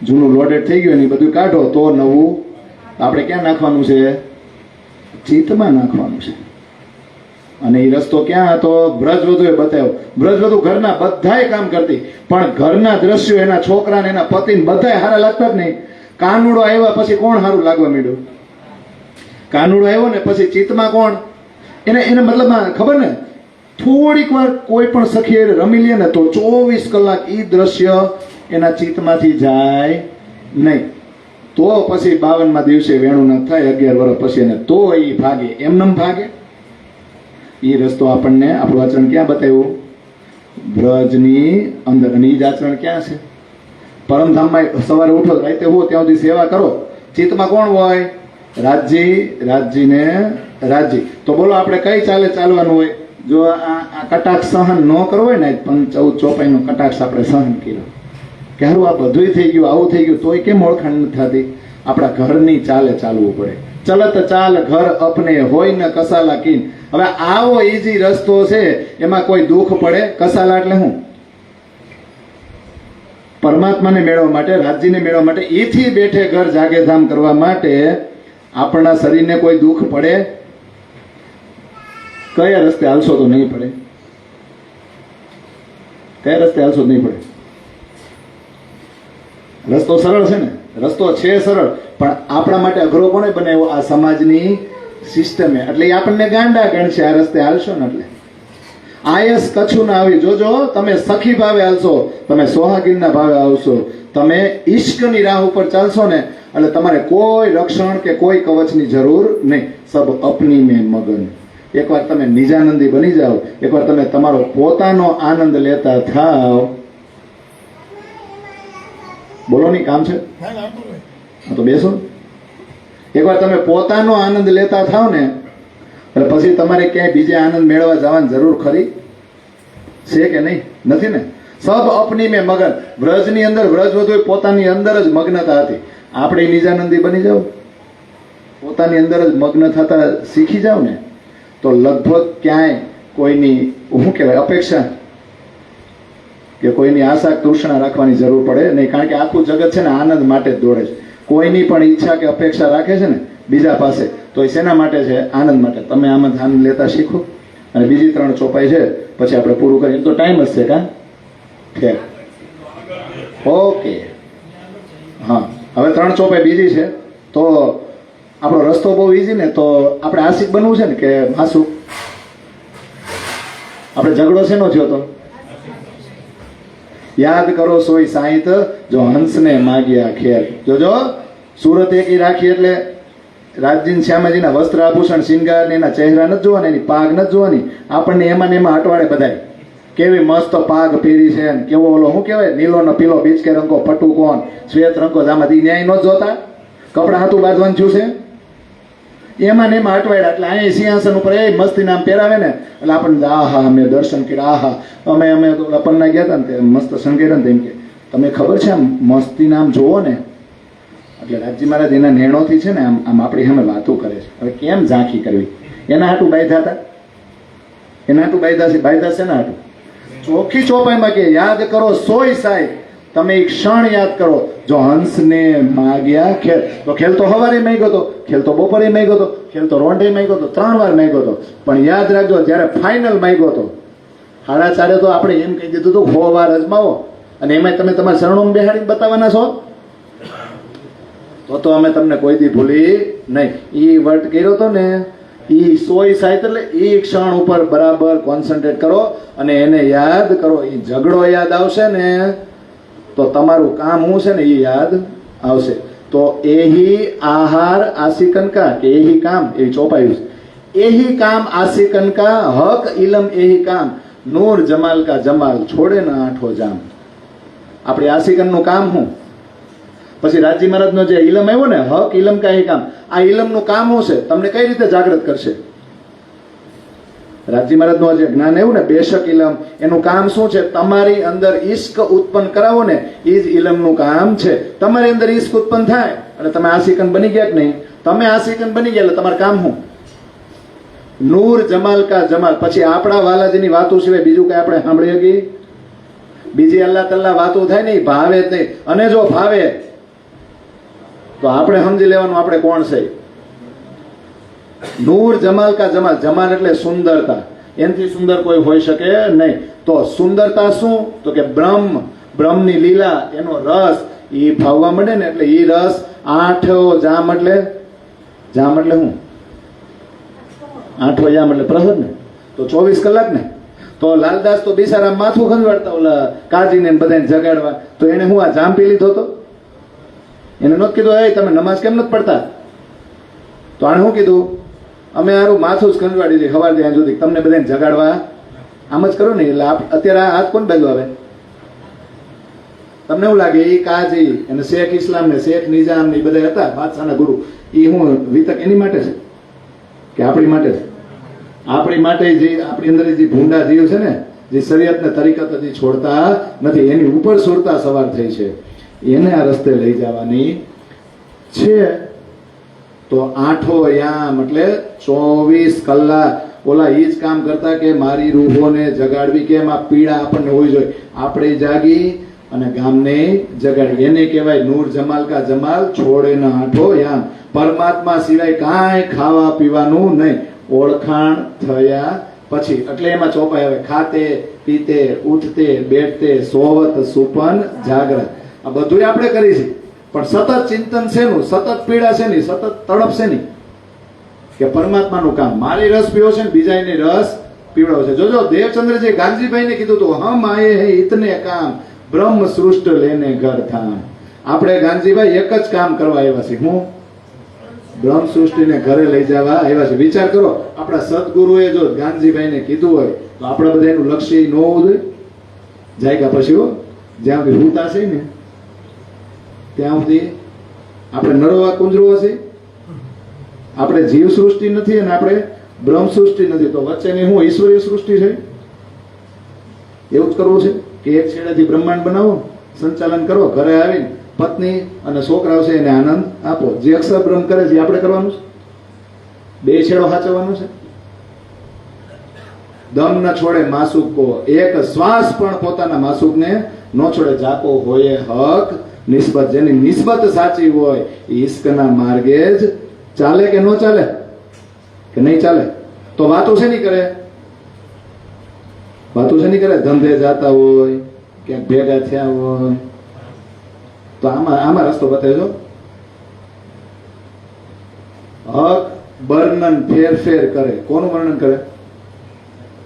જૂનું લોડેડ થઈ ગયું એ બધું કાઢો તો નવું આપણે ક્યાં નાખવાનું છે? ચિત્તમાં નાખવાનું છે. અને એ રસ્તો ક્યાં હતો? બ્રજવધુએ બતાવ્યો. બ્રજવધુ ઘરના બધાય કામ કરતી, પણ ઘરના દ્રશ્યો એના છોકરાને એના પતિને બધાય સારા લાગતા જ નહીં. કાનુડો આવ્યા પછી કોણ સારું લાગવા માંડ્યું? કાનુડો આવ્યો ને પછી ચિત્તમાં કોણ? એને મતલબમાં ખબર ને, થોડીક વાર કોઈ પણ સખી રમી લે ને તો 24 કલાક ઈ દ્રશ્ય એના ચિત્તમાંથી જાય નહીં. તો પછી 52મા દિવસે વેણુનાથ થાય 11 વર્ષ પછી, અને તો એ ભાગે. એમનેમ ભાગે? એ રસ્તો આપણને આપણું આચરણ ક્યાં બતાવ્યું? બ્રજની અંદર. અને એ જ આચરણ ક્યાં છે? પરમધામમાં સવારે ઉઠો રાતે હો ત્યાં સુધી સેવા કરો. ચિત્તમાં કોણ હોય? રાજજી. રાજજીને રાજજી. તો બોલો આપણે કઈ ચાલે ચાલવાનું હોય? જો આ કટાક્ષ સહન ન કરવો હોય ને, 14 ચોપાઈનો કટાક્ષ આપણે સહન કર્યો કે હારું આ બધુંય થઈ ગયું, આવું થઈ ગયું, તોય કેમ ઓળખાણ નથી થતી? આપણા ઘરની ચાલે ચાલવું પડે. ચલત ચાલ ઘર અપને હોય ને કસાલા કીન. હવે આવો ઈઝી રસ્તો છે, એમાં કોઈ દુઃખ પડે? કસાલા એટલે શું? પરમાત્માને મેળવવા માટે, રાજ્યને મેળવવા માટે, એથી બેઠે ઘર જાગે ધામ કરવા માટે આપણા શરીરને કોઈ દુઃખ પડે? કયા રસ્તે હાલશો તો નહીં પડે? કયા રસ્તે હાલશો નહીં પડે? રસ્તો સરળ છે ને? રસ્તો છે સરળ, પણ આપણા માટે અઘરો કોણે બનાવ્યો? આ સમાજની સિસ્ટમે. એટલે એ આપણને ગાંડા ગણશે આ રસ્તે હાલશો ને. એટલે આયસ કચ્છું ના આવી. જોજો, તમે સખી ભાવે હાલશો, તમે સોહાગીનના ભાવે આવશો, તમે ઈશ્કની રાહ ઉપર ચાલશો ને, એટલે તમારે કોઈ રક્ષણ કે કોઈ કવચની જરૂર નહીં. સબ અપની મેં મગન. એકવાર તમે નિજાનંદી બની જાઓ, એકવાર તમે તમારો પોતાનો આનંદ લેતા થાવ. બોલો નહીં, કામ છે તો બેસો. એકવાર તમે પોતાનો આનંદ લેતા થાવ ને, એટલે પછી તમારે ક્યાંય બીજે આનંદ મેળવવા જવાની જરૂર ખરી છે કે નહીં? નથી ને. સબ અપની મેં મગન. વ્રજની અંદર વ્રજવધુ પોતાની અંદર જ મગ્નતા હતી. આપણે નિજાનંદી બની જાવ, પોતાની અંદર જ મગ્ન થતા શીખી જાવ ને, તો લગભગ ક્યાંય કોઈની શું કહેવાય અપેક્ષા કે કોઈની આશા તૃષ્ણા રાખવાની જરૂર પડે નહીં. કારણ કે આખું જગત છે ને આનંદ માટે જ દોડે છે. કોઈની પણ ઈચ્છા કે અપેક્ષા રાખે છે ને બીજા પાસે, તો એ શેના માટે છે? આનંદ માટે. તમે આમાં આનંદ લેતા શીખો. અને બીજી 3 ચોપાઈ છે પછી આપણે પૂરું કરીએ. તો ટાઈમ જ છે કા? ખેર, ઓકે. હા, હવે 3 ચોપાઈ બીજી છે. તો આપણો રસ્તો બહુ ઈઝી ને. તો આપણે આશિક બનવું છે ને કે માસુક? આપણે ઝઘડો શેનો થયો તો? યાદ કરો સોય સાહિત જો હંસને માગ્યા ખેર. જોજો, સુરત એકી રાખી એટલે રાજજી શ્યામાજીના વસ્ત્ર આભૂષણ શિંગાર ને એના ચહેરા નથી જોવાના, એની પાગ નથી જોવાની. આપણને એમાં ને એમાં અટવાડે બધાય. કેવી મસ્ત પાગ પહેરી છે, કેવો ઓલો શું કહેવાય નીલો ને પીલો બીચકે રંગો પટુ કોણ શ્વેત રંગો જામાંથી ન્યાય ન જોતા? કપડા હાથું બાંધવાનું થયું છે એમાં ને એમાં અટવાડ્યા. એટલે અહીંયા સિંહાસન ઉપર એ મસ્તી નામ પહેરાવે ને, એટલે આપણને આહા અમે દર્શન કર્યા, આહા અમે તો અપરના ગયા હતા ને તે મસ્ત સંકેત ને, તેમ કે તમે ખબર છે આમ મસ્તી નામ જોવો ને એટલે રાજજી મહારાજ એના નેણોથી છે ને આમ આપણી સામે વાતો કરે છે. હવે કેમ ઝાંખી કરવી? એના હાટું બાંધ્યા હતા, એના હાટું બાંધ્યા છે ને હાટું. ચોખ્ખી ચોપાઈમાં કે યાદ કરો સોય સાહેબ, તમે એક ક્ષણ યાદ કરો જો હંસને માગ્યા ખેલ. તો ખેલ તો સવારે માંગ્યો હતો, ખેલ તો બપોરે માંગ્યો હતો, ખેલ તો રોંઢે માંગ્યો હતો, 3 વાર માંગ્યો હતો. પણ યાદ રાખજો જ્યારે ફાઇનલ માંગ્યો હતો 4:30 તો આપણે એમ કહી દીધું હતું 6 વાર અજમાવો, અને એમાં તમે તમારા શરણોમાં બેહાડીને બતાવવાના છો તો અમે તમને કોઈ દી ભૂલી નહીં. ઈ વર્ટ કર્યો હતો ને, ઈ સોય સાહિત્ય એટલે એ ક્ષણ ઉપર બરાબર કોન્સન્ટ્રેટ કરો અને એને યાદ કરો. એ ઝઘડો યાદ આવશે ને તો તમારું કામ શું છે ને એ યાદ આવશે. તો એહી આહાર આસિકન કા કે એહી કામ, એવી ચોપાયું છે. એહી કામ આસિકન કા હક ઇલમ એહી કામ નૂર જમાલ કા જમાલ છોડે ના આઠો જામ. આપણે આસિકનનું કામ શું? પછી રાજજી મહારાજનો જે ઇલમ આવ્યો ને હક ઇલમ કા એ કામ, આ ઇલમનું કામ શું છે? તમને કઈ રીતે જાગૃત કરશે? રાજજી મહારાજનું જે જ્ઞાન એવું ને બેશક ઇલમ, એનું કામ શું છે? તમારી અંદર ઈશ્ક ઉત્પન્ન કરાવો ને એ જ ઇલમનું કામ છે. તમારી અંદર ઈશ્ક ઉત્પન્ન થાય એટલે તમે આશિકન બની ગયા કે નહીં? તમે આશિકન બની ગયા એટલે તમારું કામ શું? નૂર જમાલ કા જમાલ. પછી આપણા વાલાજીની વાતો સિવાય બીજું કઈ આપણે સાંભળી શકીએ? બીજી અલ્લાહ તલ્લાહ વાતો થાય ને, ભાવે જ નહીં. અને જો ભાવે તો આપણે સમજી લેવાનું આપણે કોણ છે. નૂર જમાલ કા જમાલ. જમાલ એટલે સુંદરતા, એનાથી સુંદર કોઈ હોઈ શકે નહીં. તો સુંદરતા શું? તો કે બ્રહ્મની લીલા, એનો રસ એ ભાવવા મળે ને એટલે એ રસ આઠો જામ એટલે શું? આઠો જામ એટલે પ્રહર ને, તો 24 કલાક ને. તો લાલદાસ તો બિચારા માથું ખંજવાળતા ઓલા કાજીને બધાને જગાડવા, તો એને હું આ જામ પી લીધો હતો? એને નહોતું કીધું એ તમે નમાઝ કેમ નથી પડતા? તો આને શું કીધું? અમે હારું માથું જ ખંજવાડી દઈએ સવાર ત્યાં સુધી, તમને બધાને જગાડવા આમ જ કરો ને. એટલે અત્યારે આ હાથ કોણ બાજુ આવે? તમને એવું લાગે એ કાજી અને શેખ ઇસ્લામ ને શેખ નિઝામ ને બધા હતા બાદશાહના ગુરુ, એ હું વિતક એની માટે છે કે આપણી માટે છે? આપણી માટે જે આપણી અંદર જે ભૂંડા જીવ છે ને, જે શરીયત ને તરીકત હજી છોડતા નથી, એની ઉપર સુરતા સવાર થઈ છે, એને આ રસ્તે લઈ જવાની છે. તો આઠો યામ એટલે 24 કલાક ઓલા એ જ કામ કરતા કે મારી રૂહોને જગાડવી. કેમ? આ પીડા આપણને હોવી જોઈએ. આપણે જાગી અને ગામને જગાડી. એને કહેવાય નૂર જમાલ કા જમાલ, છોડે ના આઠો યામ. પરમાત્મા સિવાય કાંઈ ખાવા પીવાનું નહીં. ઓળખાણ થયા પછી એટલે એમાં ચોપાઈ આવે ખાતે પીતે ઉઠતે બેઠતે સોવત સુપન જાગ્રત. આ બધું આપણે કરી છે, પણ સતત ચિંતન શેનું? સતત પીડા છે ની, સતત તડપ છે ની કે પરમાત્માનું કામ. મારી રસ પીવો છે ને બીજાની રસ પીવડાવ છે. જોજો દેવચંદ્રજી ગાંધીભાઈને કીધું તું હમ આયે હે ઇતને કામ બ્રહ્મ સૃષ્ટ લેને ઘર થામ. આપણે ગાંધીભાઈ એક જ કામ કરવા આવ્યા છે. હું બ્રહ્મ સૃષ્ટિને ઘરે લઈ જવા આવ્યા છે. વિચાર કરો, આપણા સદગુરુએ જો ગાંધીભાઈને કીધું હોય તો આપણા બધા એનું લક્ષ્ય ન હોવું જોઈએ? જાયગા પછી જ્યાં સુધી ભૂતા છે ને ત્યાં સુધી આપણે નરોવા કુંજરો હશે. આપણે જીવ સૃષ્ટિ નથી અને આપણે બ્રહ્મ સૃષ્ટિ નથી, તો વચ્ચેની હું ઈશ્વરીય સૃષ્ટિ છે. એવું જ કરવું છે કે એક છેડેથી બ્રહ્માંડ બનાવો, સંચાલન કરો, ઘરે આવીને પત્ની અને છોકરાઓ છે એને આનંદ આપો. જે અક્ષર બ્રહ્મ કરે છે આપણે કરવાનું છે. બે છેડો સાચવવાનું છે. દમ ન છોડે માસુક કો, એક શ્વાસ પણ પોતાના માસુકને ન છોડે. જાકો હોય હક નિસ્બત, જેની નિસ્બત સાચી હોય એ ઈશ્કના માર્ગે જ ચાલે કે ન ચાલે? કે નહીં ચાલે? તો વાતો છે નહીં કરે? વાતો છે નહીં કરે? ધંધે જાતા હોય, ક્યાંક ભેગા થયા હોય, તો આમાં રસ્તો બતાવજો. હક વર્ણન ફેરફેર કરે. કોનું વર્ણન કરે?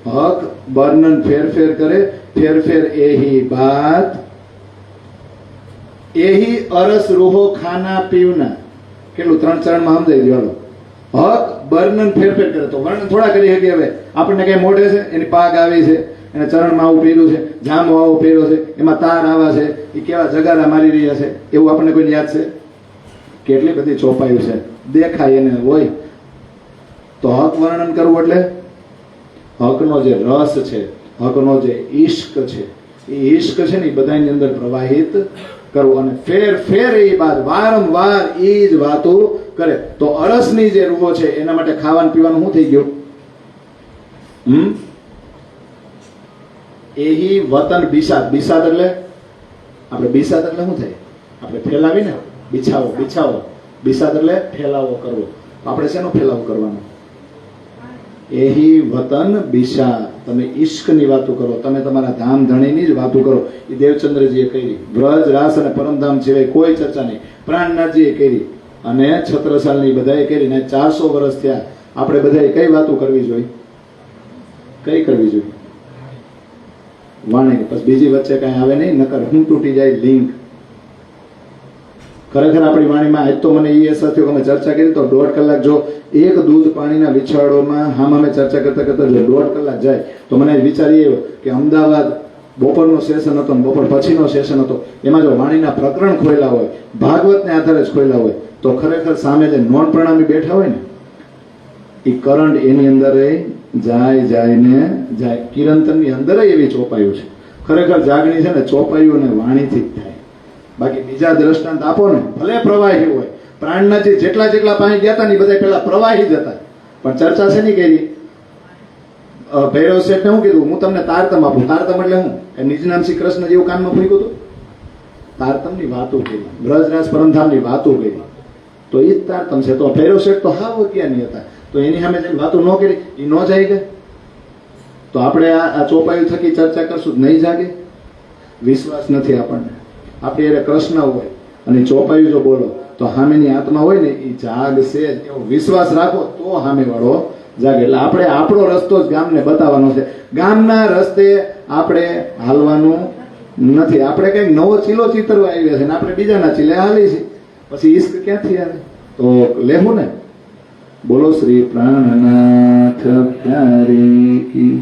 હક વર્ણન ફેરફેર કરે. ફેરફેર એહી બાત એહી અરસ રૂહો ખાના પીવના. કેટલું 3 ચરણમાં સમજાઈ દો. હક વર્ણન ફેરફેર કરે. તો વર્ણન થોડા કરી શકીએ. હવે આપણને કઈ મોઢે છે, એની પાગ આવી છે, એને ચરણમાં આવું પહેર્યું છે, જામો આવો પહેર્યો છે, એમાં તાર આવા છે, એ કેવા જગારા મારી રહ્યા છે, એવું આપણને કોઈ યાદ છે? કેટલી બધી ચોપાયું છે, દેખાય એને હોય. તો હક વર્ણન કરવું એટલે હકનો જે રસ છે, હકનો જે ઈશ્ક છે, એ ઈશ્ક છે ને એ બધાની અંદર પ્રવાહિત કરવું. અને ફેર એ બાદ વારંવાર એ જ વાતો કરે. તો અરસની જે રૂહો છે એના માટે ખાવાનું પીવાનું શું થઈ ગયું? એહી વતન બિસાદ. બિસાદ એટલે આપણે બિસાદ એટલે શું થાય? આપણે ફેલાવીને બિછાવો. બિસાદ એટલે ફેલાવો કરવો. આપણે શેનો ફેલાવો કરવાનો? એહી વતન બિસાદ. તમે ઈશ્કની વાતો કરો, તમે તમારા ધામ ધણીની જ વાતો કરો. એ દેવચંદ્રજીએ કરી. વ્રજ રાસ અને પરમધામ સિવાય કોઈ ચર્ચા નહીં. પ્રાણનાથજીએ કરી અને છત્રસાલની બધાએ કરી. ને 400 વર્ષ થયા. આપણે બધાએ કઈ વાતો કરવી જોઈએ? કઈ કરવી જોઈએ? વાણી. પછી બીજી વચ્ચે કઈ આવે નહીં, નકર હું તૂટી જાય લિંક. ખરેખર આપણી વાણીમાં આજ તો મને એ અસર થયો કે અમે ચર્ચા કરી તો 1.5 કલાક જો એક દૂધ પાણીના વિછાળોમાં અમે ચર્ચા કરતા કરતા જો 1.5 કલાક જાય તો મને વિચાર એ આવ્યો કે અમદાવાદ બપોરનો સેશન હતો, બપોર પછીનો સેશન હતો, એમાં જો વાણીના પ્રકરણ ખોયેલા હોય, ભાગવતને આધારે જ ખોયેલા હોય, તો ખરેખર સામે જે નોન પ્રણામી બેઠા હોય ને એ કરંટ એની અંદર જાય ને જાય. કિરંતરની અંદર એવી ચોપાયું છે. ખરેખર જાગણી છે ને ચોપાયું અને વાણીથી જ થાય. બાકી બીજા દ્રષ્ટાંત આપો ને, ભલે પ્રવાહી હોય, પ્રાણનાથી જેટલા પાસે ગયા હતા ને બધા પેલા પ્રવાહી જ હતા, પણ ચર્ચા છે નહીં કરી. ભૈરવ શેઠને શું કીધું, હું તમને તારતમ આપું. તારતમ એટલે હું? એ નિજનામ શ્રી કૃષ્ણ જેવું કાનમાં ફૂંક્યું હતું. તારતમની વાતો કરી, બ્રજરાજ પરમધામની વાતો કરી, તો એ જ તારતમ છે. તો ભૈરવ શેઠ તો હાવ અજ્ઞાની હતા, તો એની સામે જેમ વાતો ન કરી એ ન જાય કે? તો આપણે આ ચોપાયું થકી ચર્ચા કરશું નહીં જાગે? વિશ્વાસ નથી આપણને. આપણે એને કૃષ્ણ હોય અને ચોપાયું જો બોલો તો સામેની આત્મા હોય ને એ જાગશે જ. એવો વિશ્વાસ રાખો તો સામે વાળો જાગે. એટલે આપણે આપણો રસ્તો જ ગામને બતાવવાનો છે. ગામના રસ્તે આપણે હાલવાનું નથી. આપણે કંઈક નવો ચીલો ચિતરવા આવ્યા છે ને આપણે બીજાના ચીલે હાલી છે. પછી ઈશ્ક ક્યાંથી આવે? તો લેવું ને. બોલો શ્રી પ્રાણનાથ પ્યારી કી